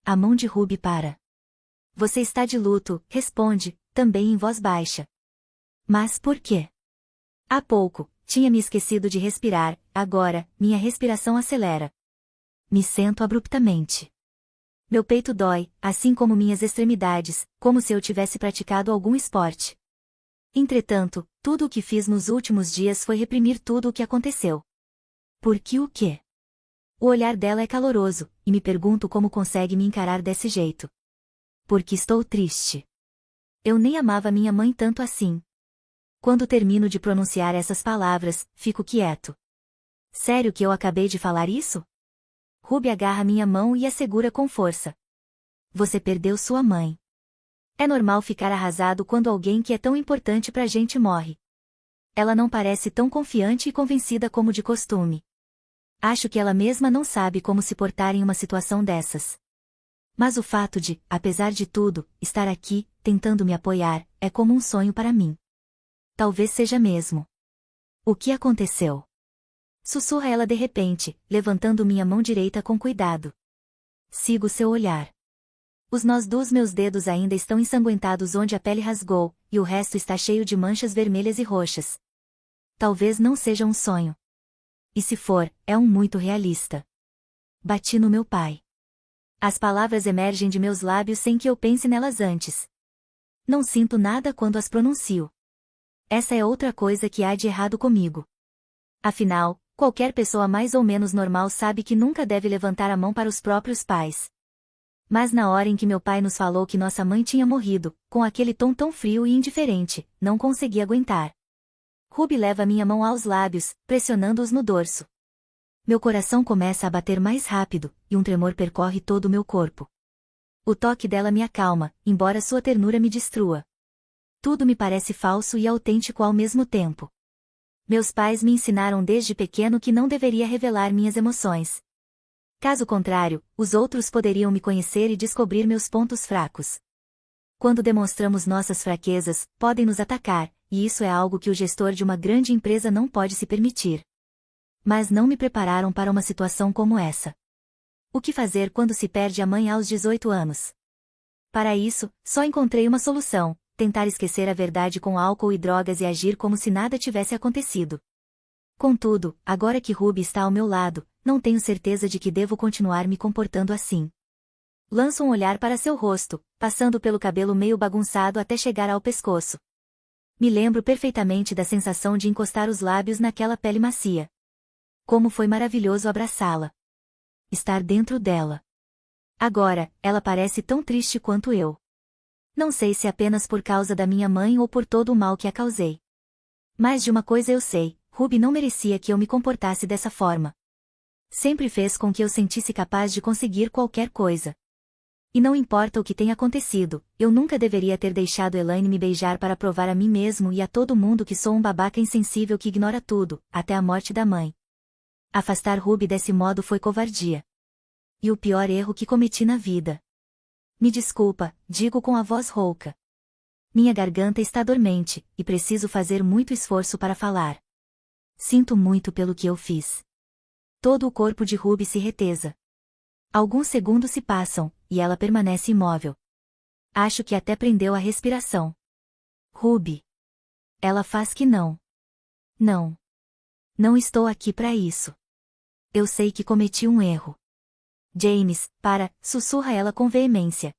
A mão de Ruby para. Você está de luto, responde, também em voz baixa. Mas por quê? Há pouco, tinha me esquecido de respirar, agora, minha respiração acelera. Me sento abruptamente. Meu peito dói, assim como minhas extremidades, como se eu tivesse praticado algum esporte. Entretanto, tudo o que fiz nos últimos dias foi reprimir tudo o que aconteceu. Por que o quê? O olhar dela é caloroso, e me pergunto como consegue me encarar desse jeito. Porque estou triste. Eu nem amava minha mãe tanto assim. Quando termino de pronunciar essas palavras, fico quieto. Sério que eu acabei de falar isso? Ruby agarra minha mão e a segura com força. Você perdeu sua mãe. É normal ficar arrasado quando alguém que é tão importante pra gente morre. Ela não parece tão confiante e convencida como de costume. Acho que ela mesma não sabe como se portar em uma situação dessas. Mas o fato de, apesar de tudo, estar aqui, tentando me apoiar, é como um sonho para mim. Talvez seja mesmo. O que aconteceu? Sussurra ela de repente, levantando minha mão direita com cuidado. Sigo seu olhar. Os nós dos meus dedos ainda estão ensanguentados onde a pele rasgou, e o resto está cheio de manchas vermelhas e roxas. Talvez não seja um sonho. E se for, é um muito realista. Bati no meu pai. As palavras emergem de meus lábios sem que eu pense nelas antes. Não sinto nada quando as pronuncio. Essa é outra coisa que há de errado comigo. Afinal, qualquer pessoa mais ou menos normal sabe que nunca deve levantar a mão para os próprios pais. Mas na hora em que meu pai nos falou que nossa mãe tinha morrido, com aquele tom tão frio e indiferente, não consegui aguentar. Ruby leva minha mão aos lábios, pressionando-os no dorso. Meu coração começa a bater mais rápido, e um tremor percorre todo o meu corpo. O toque dela me acalma, embora sua ternura me destrua. Tudo me parece falso e autêntico ao mesmo tempo. Meus pais me ensinaram desde pequeno que não deveria revelar minhas emoções. Caso contrário, os outros poderiam me conhecer e descobrir meus pontos fracos. Quando demonstramos nossas fraquezas, podem nos atacar, e isso é algo que o gestor de uma grande empresa não pode se permitir. Mas não me prepararam para uma situação como essa. O que fazer quando se perde a mãe aos 18 anos? Para isso, só encontrei uma solução: tentar esquecer a verdade com álcool e drogas e agir como se nada tivesse acontecido. Contudo, agora que Ruby está ao meu lado, não tenho certeza de que devo continuar me comportando assim. Lanço um olhar para seu rosto, passando pelo cabelo meio bagunçado até chegar ao pescoço. Me lembro perfeitamente da sensação de encostar os lábios naquela pele macia. Como foi maravilhoso abraçá-la. Estar dentro dela. Agora, ela parece tão triste quanto eu. Não sei se apenas por causa da minha mãe ou por todo o mal que a causei. Mas de uma coisa eu sei, Ruby não merecia que eu me comportasse dessa forma. Sempre fez com que eu sentisse capaz de conseguir qualquer coisa. E não importa o que tenha acontecido, eu nunca deveria ter deixado Elaine me beijar para provar a mim mesmo e a todo mundo que sou um babaca insensível que ignora tudo, até a morte da mãe. Afastar Ruby desse modo foi covardia. E o pior erro que cometi na vida. Me desculpa, digo com a voz rouca. Minha garganta está dormente, e preciso fazer muito esforço para falar. Sinto muito pelo que eu fiz. Todo o corpo de Ruby se retesa. Alguns segundos se passam, e ela permanece imóvel. Acho que até prendeu a respiração. Ruby. Ela faz que não. Não. Não estou aqui para isso. Eu sei que cometi um erro. James, para, sussurra ela com veemência.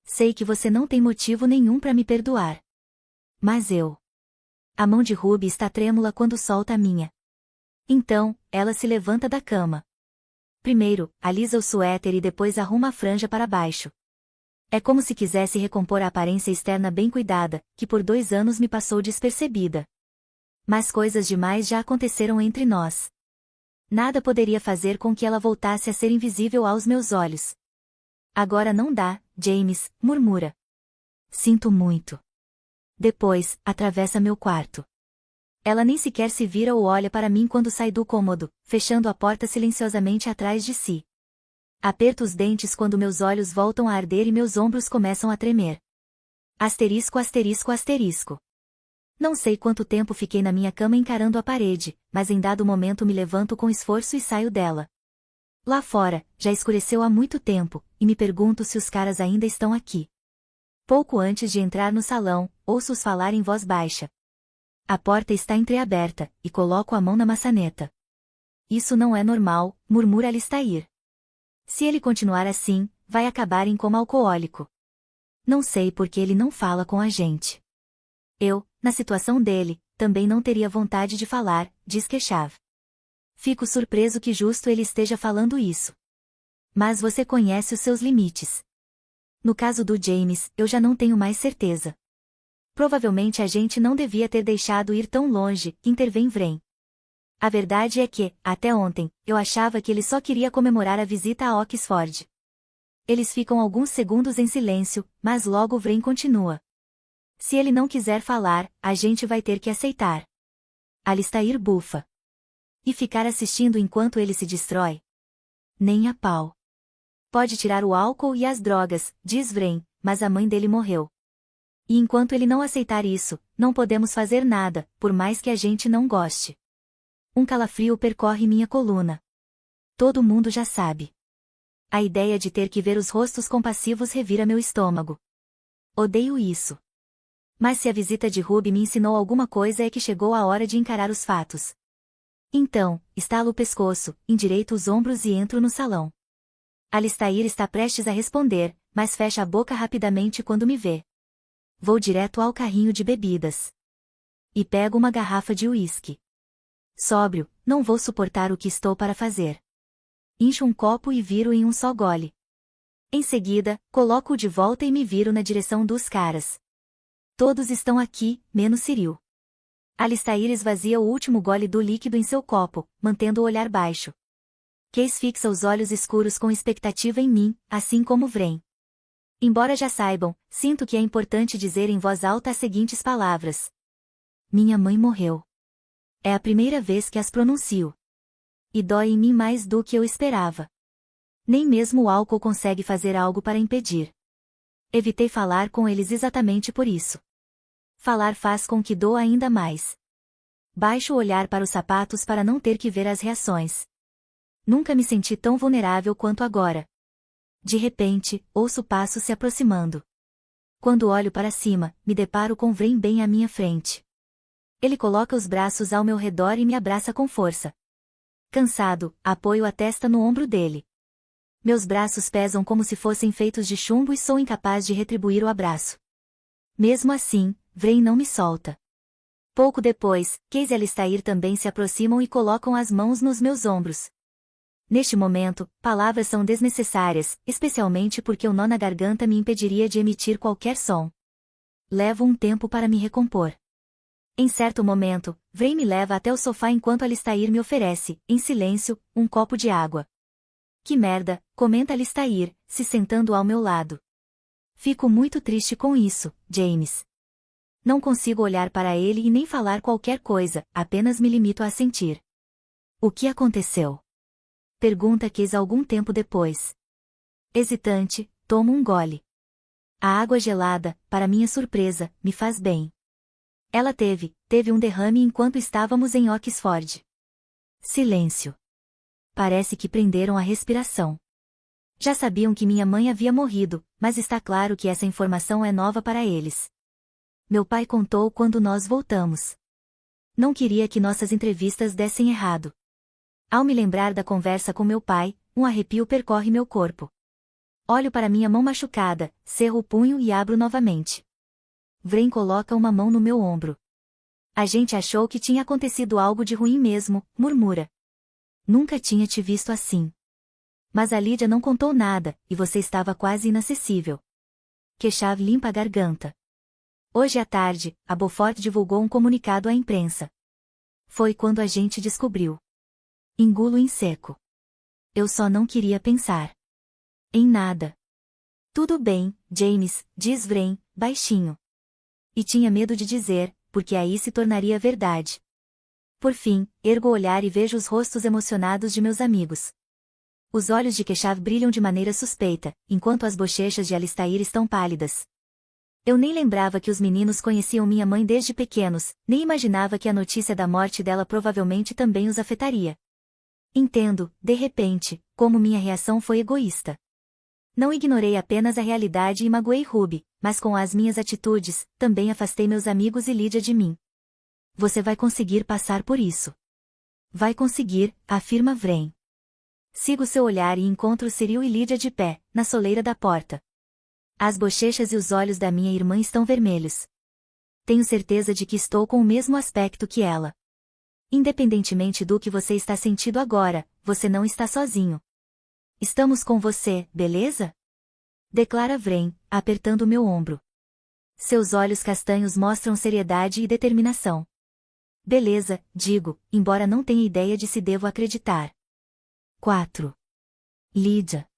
Sei que você não tem motivo nenhum para me perdoar. Mas eu. A mão de Ruby está trêmula quando solta a minha. Então, ela se levanta da cama. Primeiro, alisa o suéter e depois arruma a franja para baixo. É como se quisesse recompor a aparência externa bem cuidada, que por 2 anos me passou despercebida. Mas coisas demais já aconteceram entre nós. Nada poderia fazer com que ela voltasse a ser invisível aos meus olhos. Agora não dá, James, murmura. Sinto muito. Depois, atravessa meu quarto. Ela nem sequer se vira ou olha para mim quando sai do cômodo, fechando a porta silenciosamente atrás de si. Aperto os dentes quando meus olhos voltam a arder e meus ombros começam a tremer. Asterisco, asterisco, asterisco. Não sei quanto tempo fiquei na minha cama encarando a parede, mas em dado momento me levanto com esforço e saio dela. Lá fora, já escureceu há muito tempo, e me pergunto se os caras ainda estão aqui. Pouco antes de entrar no salão, ouço-os falar em voz baixa. A porta está entreaberta, e coloco a mão na maçaneta. Isso não é normal, murmura Alistair. Se ele continuar assim, vai acabar em coma alcoólico. Não sei por que ele não fala com a gente. Eu, na situação dele, também não teria vontade de falar, diz Keshav. Fico surpreso que justo ele esteja falando isso. Mas você conhece os seus limites. No caso do James, eu já não tenho mais certeza. Provavelmente a gente não devia ter deixado ir tão longe, intervém Vren. A verdade é que, até ontem, eu achava que ele só queria comemorar a visita a Oxford. Eles ficam alguns segundos em silêncio, mas logo Vren continua. Se ele não quiser falar, a gente vai ter que aceitar. Alistair bufa. E ficar assistindo enquanto ele se destrói? Nem a pau. Pode tirar o álcool e as drogas, diz Vren, mas a mãe dele morreu. E enquanto ele não aceitar isso, não podemos fazer nada, por mais que a gente não goste. Um calafrio percorre minha coluna. Todo mundo já sabe. A ideia de ter que ver os rostos compassivos revira meu estômago. Odeio isso. Mas se a visita de Ruby me ensinou alguma coisa é que chegou a hora de encarar os fatos. Então, estalo o pescoço, endireito os ombros e entro no salão. Alistair está prestes a responder, mas fecha a boca rapidamente quando me vê. Vou direto ao carrinho de bebidas. E pego uma garrafa de uísque. Sóbrio, não vou suportar o que estou para fazer. Incho um copo e viro em um só gole. Em seguida, coloco-o de volta e me viro na direção dos caras. Todos estão aqui, menos Cyril. Alistair esvazia o último gole do líquido em seu copo, mantendo o olhar baixo. Case fixa os olhos escuros com expectativa em mim, assim como Vren. Embora já saibam, sinto que é importante dizer em voz alta as seguintes palavras. Minha mãe morreu. É a primeira vez que as pronuncio. E dói em mim mais do que eu esperava. Nem mesmo o álcool consegue fazer algo para impedir. Evitei falar com eles exatamente por isso. Falar faz com que doa ainda mais. Baixo o olhar para os sapatos para não ter que ver as reações. Nunca me senti tão vulnerável quanto agora. De repente, ouço passos se aproximando. Quando olho para cima, me deparo com Vren bem à minha frente. Ele coloca os braços ao meu redor e me abraça com força. Cansado, apoio a testa no ombro dele. Meus braços pesam como se fossem feitos de chumbo e sou incapaz de retribuir o abraço. Mesmo assim, Vren não me solta. Pouco depois, Case e Alistair também se aproximam e colocam as mãos nos meus ombros. Neste momento, palavras são desnecessárias, especialmente porque o nó na garganta me impediria de emitir qualquer som. Levo um tempo para me recompor. Em certo momento, Vren me leva até o sofá enquanto Alistair me oferece, em silêncio, um copo de água. Que merda, comenta Alistair, se sentando ao meu lado. Fico muito triste com isso, James. Não consigo olhar para ele e nem falar qualquer coisa, apenas me limito a sentir. O que aconteceu? Pergunta Case algum tempo depois. Hesitante, tomo um gole. A água gelada, para minha surpresa, me faz bem. Ela teve um derrame enquanto estávamos em Oxford. Silêncio. Parece que prenderam a respiração. Já sabiam que minha mãe havia morrido, mas está claro que essa informação é nova para eles. Meu pai contou quando nós voltamos. Não queria que nossas entrevistas dessem errado. Ao me lembrar da conversa com meu pai, um arrepio percorre meu corpo. Olho para minha mão machucada, cerro o punho e abro novamente. Vren coloca uma mão no meu ombro. A gente achou que tinha acontecido algo de ruim mesmo, murmura. Nunca tinha te visto assim. Mas a Lídia não contou nada, e você estava quase inacessível. Keshav limpa a garganta. Hoje à tarde, a Beaufort divulgou um comunicado à imprensa. Foi quando a gente descobriu. Engulo em seco. Eu só não queria pensar em nada. Tudo bem, James, diz Vrain, baixinho. E tinha medo de dizer, porque aí se tornaria verdade. Por fim, ergo o olhar e vejo os rostos emocionados de meus amigos. Os olhos de Keshav brilham de maneira suspeita, enquanto as bochechas de Alistair estão pálidas. Eu nem lembrava que os meninos conheciam minha mãe desde pequenos, nem imaginava que a notícia da morte dela provavelmente também os afetaria. Entendo, de repente, como minha reação foi egoísta. Não ignorei apenas a realidade e magoei Ruby, mas com as minhas atitudes, também afastei meus amigos e Lídia de mim. Você vai conseguir passar por isso. Vai conseguir, afirma Vrain. Sigo seu olhar e encontro Cyril e Lídia de pé, na soleira da porta. As bochechas e os olhos da minha irmã estão vermelhos. Tenho certeza de que estou com o mesmo aspecto que ela. Independentemente do que você está sentindo agora, você não está sozinho. Estamos com você, beleza? Declara Vrain, apertando meu ombro. Seus olhos castanhos mostram seriedade e determinação. Beleza, digo, embora não tenha ideia de se devo acreditar. 4. Lídia.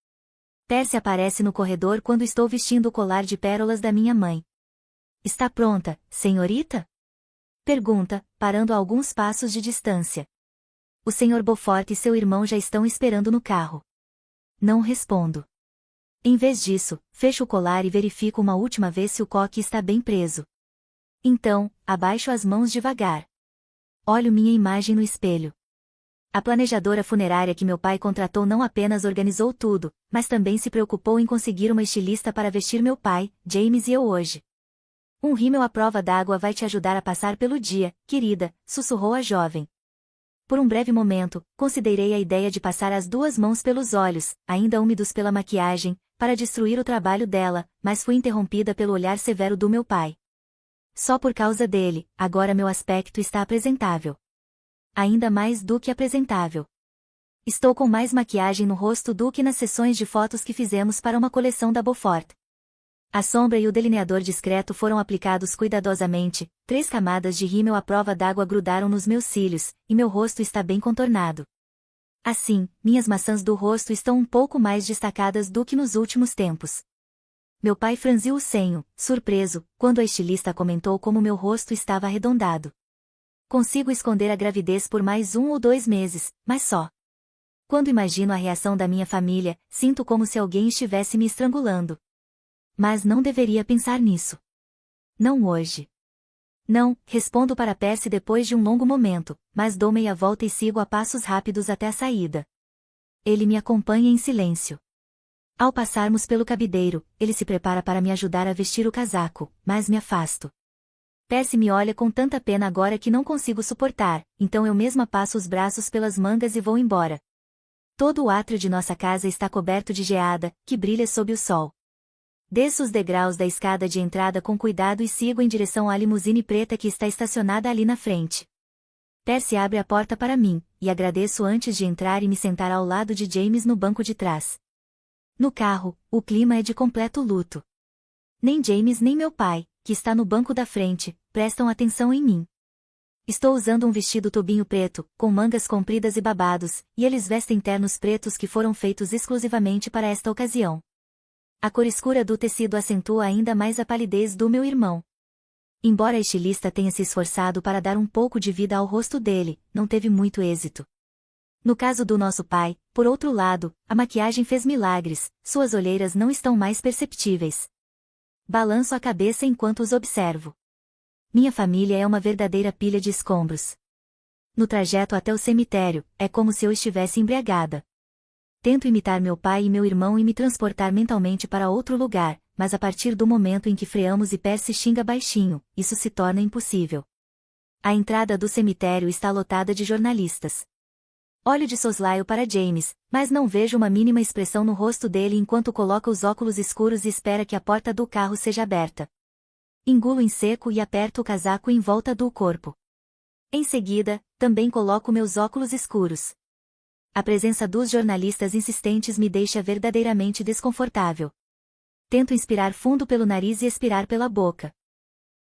Percy aparece no corredor quando estou vestindo o colar de pérolas da minha mãe. Está pronta, senhorita? Pergunta, parando a alguns passos de distância. O Sr. Beaufort e seu irmão já estão esperando no carro. Não respondo. Em vez disso, fecho o colar e verifico uma última vez se o coque está bem preso. Então, abaixo as mãos devagar. Olho minha imagem no espelho. A planejadora funerária que meu pai contratou não apenas organizou tudo, mas também se preocupou em conseguir uma estilista para vestir meu pai, James e eu hoje. Um rímel à prova d'água vai te ajudar a passar pelo dia, querida, sussurrou a jovem. Por um breve momento, considerei a ideia de passar as duas mãos pelos olhos, ainda úmidos pela maquiagem, para destruir o trabalho dela, mas fui interrompida pelo olhar severo do meu pai. Só por causa dele, agora meu aspecto está apresentável. Ainda mais do que apresentável. Estou com mais maquiagem no rosto do que nas sessões de fotos que fizemos para uma coleção da Beaufort. A sombra e o delineador discreto foram aplicados cuidadosamente, 3 camadas de rímel à prova d'água grudaram nos meus cílios, e meu rosto está bem contornado. Assim, minhas maçãs do rosto estão um pouco mais destacadas do que nos últimos tempos. Meu pai franziu o senho, surpreso, quando a estilista comentou como meu rosto estava arredondado. Consigo esconder a gravidez por mais 1 ou 2 meses, mas só. Quando imagino a reação da minha família, sinto como se alguém estivesse me estrangulando. Mas não deveria pensar nisso. Não hoje. Não, respondo para Percy depois de um longo momento, mas dou meia volta e sigo a passos rápidos até a saída. Ele me acompanha em silêncio. Ao passarmos pelo cabideiro, ele se prepara para me ajudar a vestir o casaco, mas me afasto. Percy me olha com tanta pena agora que não consigo suportar, então eu mesma passo os braços pelas mangas e vou embora. Todo o átrio de nossa casa está coberto de geada, que brilha sob o sol. Desço os degraus da escada de entrada com cuidado e sigo em direção à limusine preta que está estacionada ali na frente. Percy abre a porta para mim, e agradeço antes de entrar e me sentar ao lado de James no banco de trás. No carro, o clima é de completo luto. Nem James nem meu pai, que está no banco da frente, prestam atenção em mim. Estou usando um vestido tubinho preto, com mangas compridas e babados, e eles vestem ternos pretos que foram feitos exclusivamente para esta ocasião. A cor escura do tecido acentua ainda mais a palidez do meu irmão. Embora a estilista tenha se esforçado para dar um pouco de vida ao rosto dele, não teve muito êxito. No caso do nosso pai, por outro lado, a maquiagem fez milagres, suas olheiras não estão mais perceptíveis. Balanço a cabeça enquanto os observo. Minha família é uma verdadeira pilha de escombros. No trajeto até o cemitério, é como se eu estivesse embriagada. Tento imitar meu pai e meu irmão e me transportar mentalmente para outro lugar, mas a partir do momento em que freamos e Percy xinga baixinho, isso se torna impossível. A entrada do cemitério está lotada de jornalistas. Olho de soslaio para James, mas não vejo uma mínima expressão no rosto dele enquanto coloca os óculos escuros e espera que a porta do carro seja aberta. Engulo em seco e aperto o casaco em volta do corpo. Em seguida, também coloco meus óculos escuros. A presença dos jornalistas insistentes me deixa verdadeiramente desconfortável. Tento inspirar fundo pelo nariz e expirar pela boca.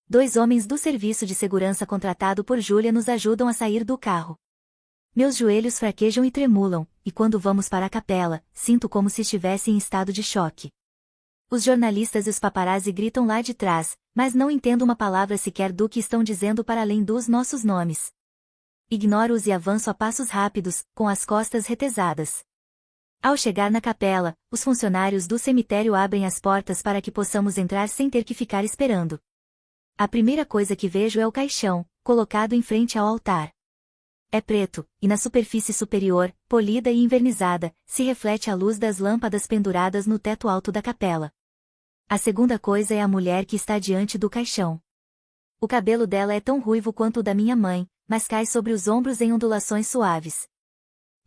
2 homens do serviço de segurança contratado por Júlia nos ajudam a sair do carro. Meus joelhos fraquejam e tremulam, e quando vamos para a capela, sinto como se estivesse em estado de choque. Os jornalistas e os paparazzi gritam lá de trás, mas não entendo uma palavra sequer do que estão dizendo para além dos nossos nomes. Ignoro-os e avanço a passos rápidos, com as costas retesadas. Ao chegar na capela, os funcionários do cemitério abrem as portas para que possamos entrar sem ter que ficar esperando. A primeira coisa que vejo é o caixão, colocado em frente ao altar. É preto, e na superfície superior, polida e envernizada, se reflete a luz das lâmpadas penduradas no teto alto da capela. A segunda coisa é a mulher que está diante do caixão. O cabelo dela é tão ruivo quanto o da minha mãe, mas cai sobre os ombros em ondulações suaves.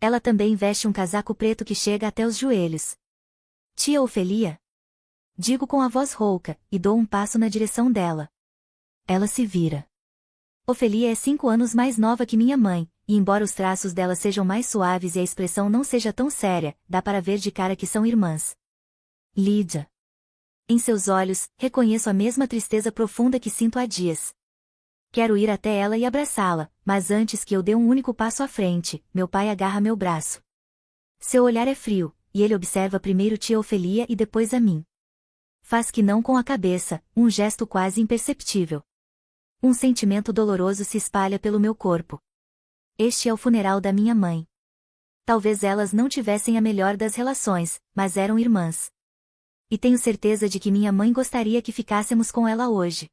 Ela também veste um casaco preto que chega até os joelhos. Tia Ofelia? Digo com a voz rouca, e dou um passo na direção dela. Ela se vira. Ofelia é 5 anos mais nova que minha mãe, e embora os traços dela sejam mais suaves e a expressão não seja tão séria, dá para ver de cara que são irmãs. Lídia. Em seus olhos, reconheço a mesma tristeza profunda que sinto há dias. Quero ir até ela e abraçá-la, mas antes que eu dê um único passo à frente, meu pai agarra meu braço. Seu olhar é frio, e ele observa primeiro tia Ofelia e depois a mim. Faz que não com a cabeça, um gesto quase imperceptível. Um sentimento doloroso se espalha pelo meu corpo. Este é o funeral da minha mãe. Talvez elas não tivessem a melhor das relações, mas eram irmãs. E tenho certeza de que minha mãe gostaria que ficássemos com ela hoje.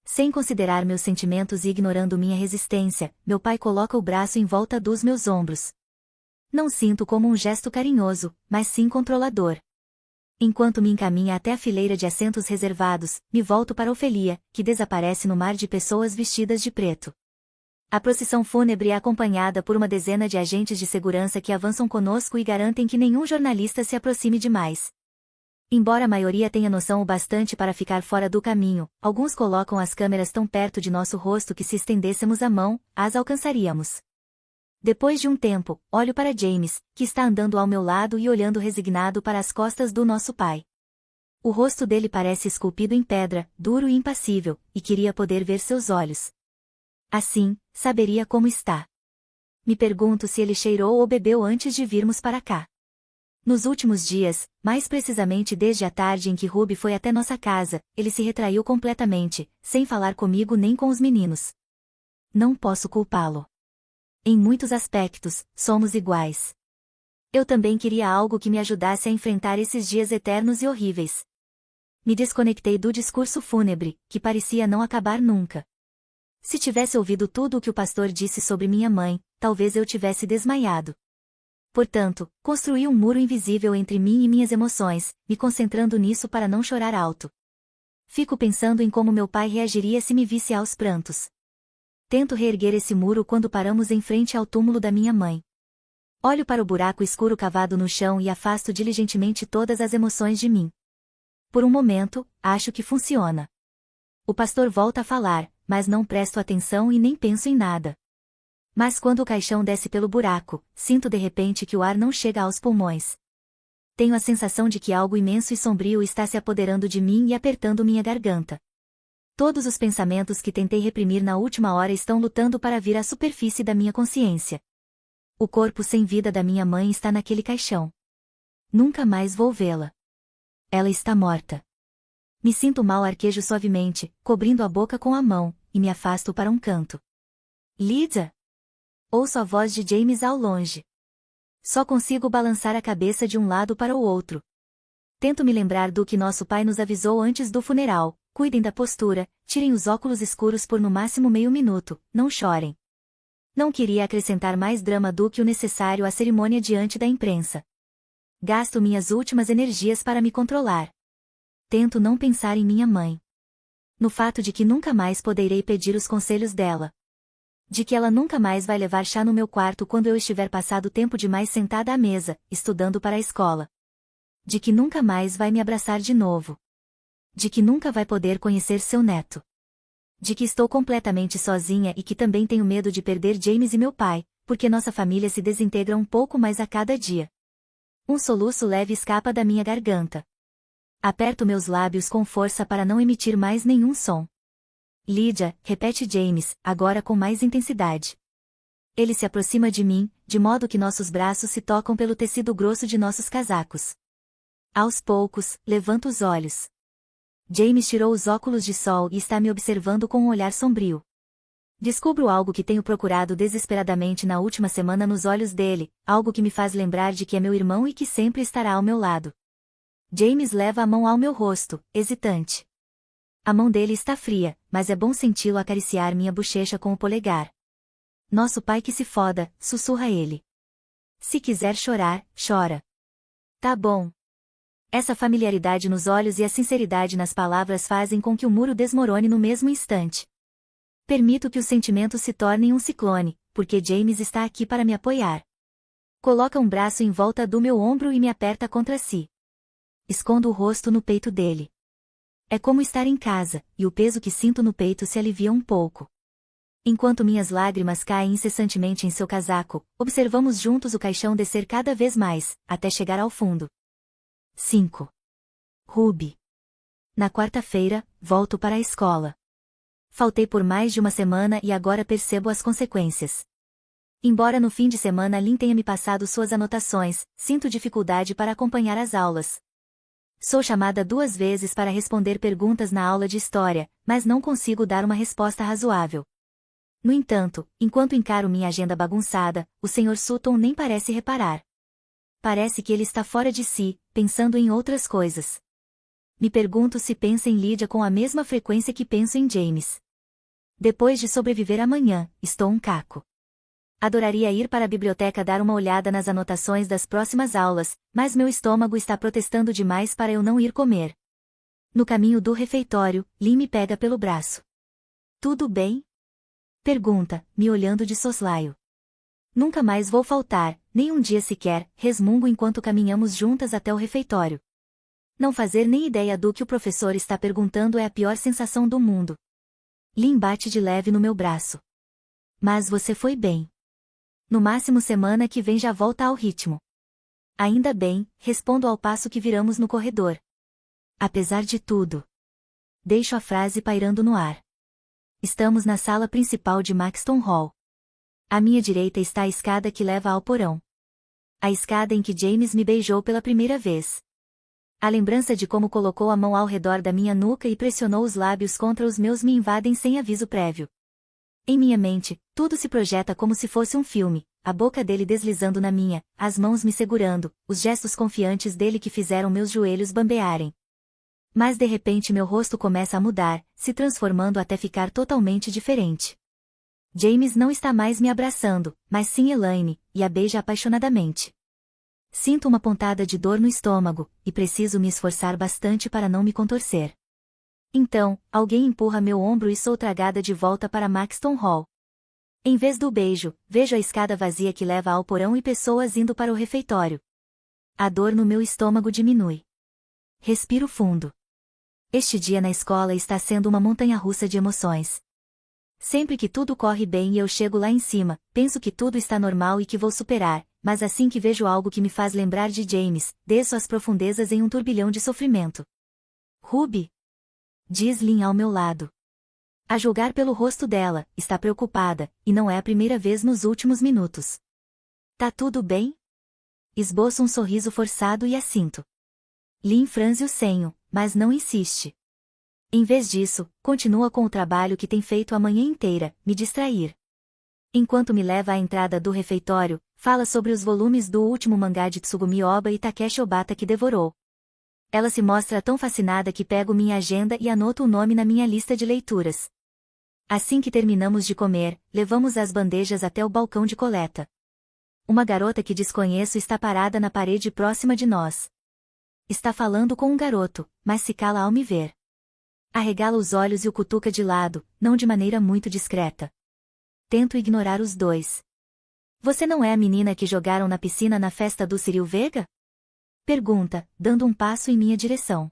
Sem considerar meus sentimentos e ignorando minha resistência, meu pai coloca o braço em volta dos meus ombros. Não sinto como um gesto carinhoso, mas sim controlador. Enquanto me encaminha até a fileira de assentos reservados, me volto para Ofelia, que desaparece no mar de pessoas vestidas de preto. A procissão fúnebre é acompanhada por uma dezena de agentes de segurança que avançam conosco e garantem que nenhum jornalista se aproxime demais. Embora a maioria tenha noção o bastante para ficar fora do caminho, alguns colocam as câmeras tão perto de nosso rosto que se estendêssemos a mão, as alcançaríamos. Depois de um tempo, olho para James, que está andando ao meu lado e olhando resignado para as costas do nosso pai. O rosto dele parece esculpido em pedra, duro e impassível, e queria poder ver seus olhos. Assim, saberia como está. Me pergunto se ele cheirou ou bebeu antes de virmos para cá. Nos últimos dias, mais precisamente desde a tarde em que Ruby foi até nossa casa, ele se retraiu completamente, sem falar comigo nem com os meninos. Não posso culpá-lo. Em muitos aspectos, somos iguais. Eu também queria algo que me ajudasse a enfrentar esses dias eternos e horríveis. Me desconectei do discurso fúnebre, que parecia não acabar nunca. Se tivesse ouvido tudo o que o pastor disse sobre minha mãe, talvez eu tivesse desmaiado. Portanto, construí um muro invisível entre mim e minhas emoções, me concentrando nisso para não chorar alto. Fico pensando em como meu pai reagiria se me visse aos prantos. Tento reerguer esse muro quando paramos em frente ao túmulo da minha mãe. Olho para o buraco escuro cavado no chão e afasto diligentemente todas as emoções de mim. Por um momento, acho que funciona. O pastor volta a falar, mas não presto atenção e nem penso em nada. Mas quando o caixão desce pelo buraco, sinto de repente que o ar não chega aos pulmões. Tenho a sensação de que algo imenso e sombrio está se apoderando de mim e apertando minha garganta. Todos os pensamentos que tentei reprimir na última hora estão lutando para vir à superfície da minha consciência. O corpo sem vida da minha mãe está naquele caixão. Nunca mais vou vê-la. Ela está morta. Me sinto mal, arquejo suavemente, cobrindo a boca com a mão, e me afasto para um canto. Lydia? Ouço a voz de James ao longe. Só consigo balançar a cabeça de um lado para o outro. Tento me lembrar do que nosso pai nos avisou antes do funeral: cuidem da postura, tirem os óculos escuros por no máximo meio minuto, não chorem. Não queria acrescentar mais drama do que o necessário à cerimônia diante da imprensa. Gasto minhas últimas energias para me controlar. Tento não pensar em minha mãe. No fato de que nunca mais poderei pedir os conselhos dela. De que ela nunca mais vai levar chá no meu quarto quando eu estiver passado tempo demais sentada à mesa, estudando para a escola. De que nunca mais vai me abraçar de novo. De que nunca vai poder conhecer seu neto. De que estou completamente sozinha e que também tenho medo de perder James e meu pai, porque nossa família se desintegra um pouco mais a cada dia. Um soluço leve escapa da minha garganta. Aperto meus lábios com força para não emitir mais nenhum som. Lydia, repete James, agora com mais intensidade. Ele se aproxima de mim, de modo que nossos braços se tocam pelo tecido grosso de nossos casacos. Aos poucos, levanto os olhos. James tirou os óculos de sol e está me observando com um olhar sombrio. Descubro algo que tenho procurado desesperadamente na última semana nos olhos dele, algo que me faz lembrar de que é meu irmão e que sempre estará ao meu lado. James leva a mão ao meu rosto, hesitante. A mão dele está fria, mas é bom senti-lo acariciar minha bochecha com o polegar. Nosso pai que se foda, sussurra ele. Se quiser chorar, chora. Tá bom. Essa familiaridade nos olhos e a sinceridade nas palavras fazem com que o muro desmorone no mesmo instante. Permito que os sentimentos se tornem um ciclone, porque James está aqui para me apoiar. Coloca um braço em volta do meu ombro e me aperta contra si. Escondo o rosto no peito dele. É como estar em casa, e o peso que sinto no peito se alivia um pouco. Enquanto minhas lágrimas caem incessantemente em seu casaco, observamos juntos o caixão descer cada vez mais, até chegar ao fundo. 5. Ruby. Na quarta-feira, volto para a escola. Faltei por mais de uma semana e agora percebo as consequências. Embora no fim de semana Lynn tenha me passado suas anotações, sinto dificuldade para acompanhar as aulas. Sou chamada 2 vezes para responder perguntas na aula de história, mas não consigo dar uma resposta razoável. No entanto, enquanto encaro minha agenda bagunçada, o Sr. Sutton nem parece reparar. Parece que ele está fora de si, pensando em outras coisas. Me pergunto se pensa em Lydia com a mesma frequência que penso em James. Depois de sobreviver amanhã, estou um caco. Adoraria ir para a biblioteca dar uma olhada nas anotações das próximas aulas, mas meu estômago está protestando demais para eu não ir comer. No caminho do refeitório, Lynn me pega pelo braço. Tudo bem? Pergunta, me olhando de soslaio. Nunca mais vou faltar, nem um dia sequer, resmungo enquanto caminhamos juntas até o refeitório. Não fazer nem ideia do que o professor está perguntando é a pior sensação do mundo. Lynn bate de leve no meu braço. Mas você foi bem. No máximo semana que vem já volta ao ritmo. Ainda bem, respondo ao passo que viramos no corredor. Apesar de tudo. Deixo a frase pairando no ar. Estamos na sala principal de Maxton Hall. À minha direita está a escada que leva ao porão. A escada em que James me beijou pela primeira vez. A lembrança de como colocou a mão ao redor da minha nuca e pressionou os lábios contra os meus me invadem sem aviso prévio. Em minha mente, tudo se projeta como se fosse um filme, a boca dele deslizando na minha, as mãos me segurando, os gestos confiantes dele que fizeram meus joelhos bambearem. Mas de repente meu rosto começa a mudar, se transformando até ficar totalmente diferente. James não está mais me abraçando, mas sim Elaine, e a beija apaixonadamente. Sinto uma pontada de dor no estômago, e preciso me esforçar bastante para não me contorcer. Então, alguém empurra meu ombro e sou tragada de volta para Maxton Hall. Em vez do beijo, vejo a escada vazia que leva ao porão e pessoas indo para o refeitório. A dor no meu estômago diminui. Respiro fundo. Este dia na escola está sendo uma montanha-russa de emoções. Sempre que tudo corre bem e eu chego lá em cima, penso que tudo está normal e que vou superar, mas assim que vejo algo que me faz lembrar de James, desço às profundezas em um turbilhão de sofrimento. Ruby? Diz Lynn ao meu lado. A julgar pelo rosto dela, está preocupada, e não é a primeira vez nos últimos minutos. Tá tudo bem? Esboço um sorriso forçado e assinto. Lynn franze o senho, mas não insiste. Em vez disso, continua com o trabalho que tem feito a manhã inteira, me distrair. Enquanto me leva à entrada do refeitório, fala sobre os volumes do último mangá de Tsugumi Oba e Takeshi Obata que devorou. Ela se mostra tão fascinada que pego minha agenda e anoto o nome na minha lista de leituras. Assim que terminamos de comer, levamos as bandejas até o balcão de coleta. Uma garota que desconheço está parada na parede próxima de nós. Está falando com um garoto, mas se cala ao me ver. Arregala os olhos e o cutuca de lado, não de maneira muito discreta. Tento ignorar os dois. Você não é a menina que jogaram na piscina na festa do Ciril Vega? Pergunta, dando um passo em minha direção.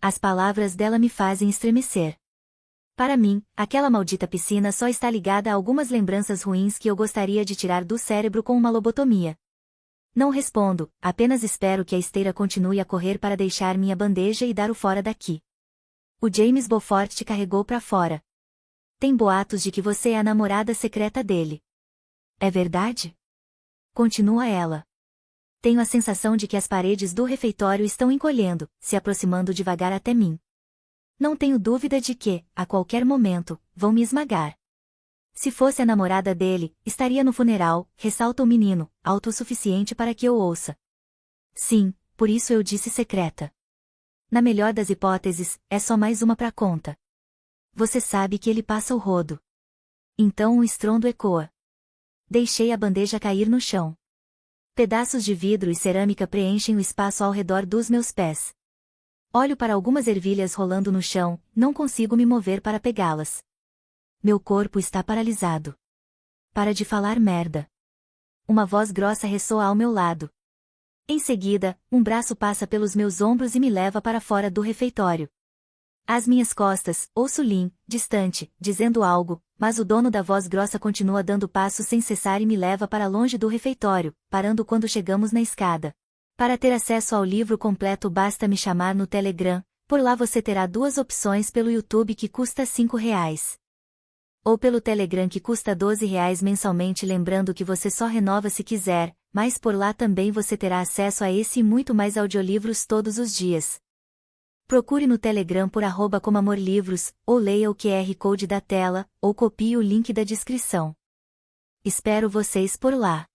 As palavras dela me fazem estremecer. Para mim, aquela maldita piscina só está ligada a algumas lembranças ruins que eu gostaria de tirar do cérebro com uma lobotomia. Não respondo, apenas espero que a esteira continue a correr para deixar minha bandeja e dar o fora daqui. O James Beaufort te carregou para fora. Tem boatos de que você é a namorada secreta dele. É verdade? Continua ela. Tenho a sensação de que as paredes do refeitório estão encolhendo, se aproximando devagar até mim. Não tenho dúvida de que, a qualquer momento, vão me esmagar. Se fosse a namorada dele, estaria no funeral, ressalta o menino, alto o suficiente para que eu ouça. Sim, por isso eu disse secreta. Na melhor das hipóteses, é só mais uma pra conta. Você sabe que ele passa o rodo. Então um estrondo ecoa. Deixei a bandeja cair no chão. Pedaços de vidro e cerâmica preenchem o espaço ao redor dos meus pés. Olho para algumas ervilhas rolando no chão, não consigo me mover para pegá-las. Meu corpo está paralisado. Para de falar merda. Uma voz grossa ressoa ao meu lado. Em seguida, um braço passa pelos meus ombros e me leva para fora do refeitório. Às minhas costas, ouço Lynn, distante, dizendo algo, mas o dono da voz grossa continua dando passos sem cessar e me leva para longe do refeitório, parando quando chegamos na escada. Para ter acesso ao livro completo basta me chamar no Telegram, por lá você terá duas opções pelo YouTube que custa R$5. Ou pelo Telegram que custa R$12 mensalmente, lembrando que você só renova se quiser, mas por lá também você terá acesso a esse e muito mais audiolivros todos os dias. Procure no Telegram por @comamorlivros, ou leia o QR Code da tela, ou copie o link da descrição. Espero vocês por lá.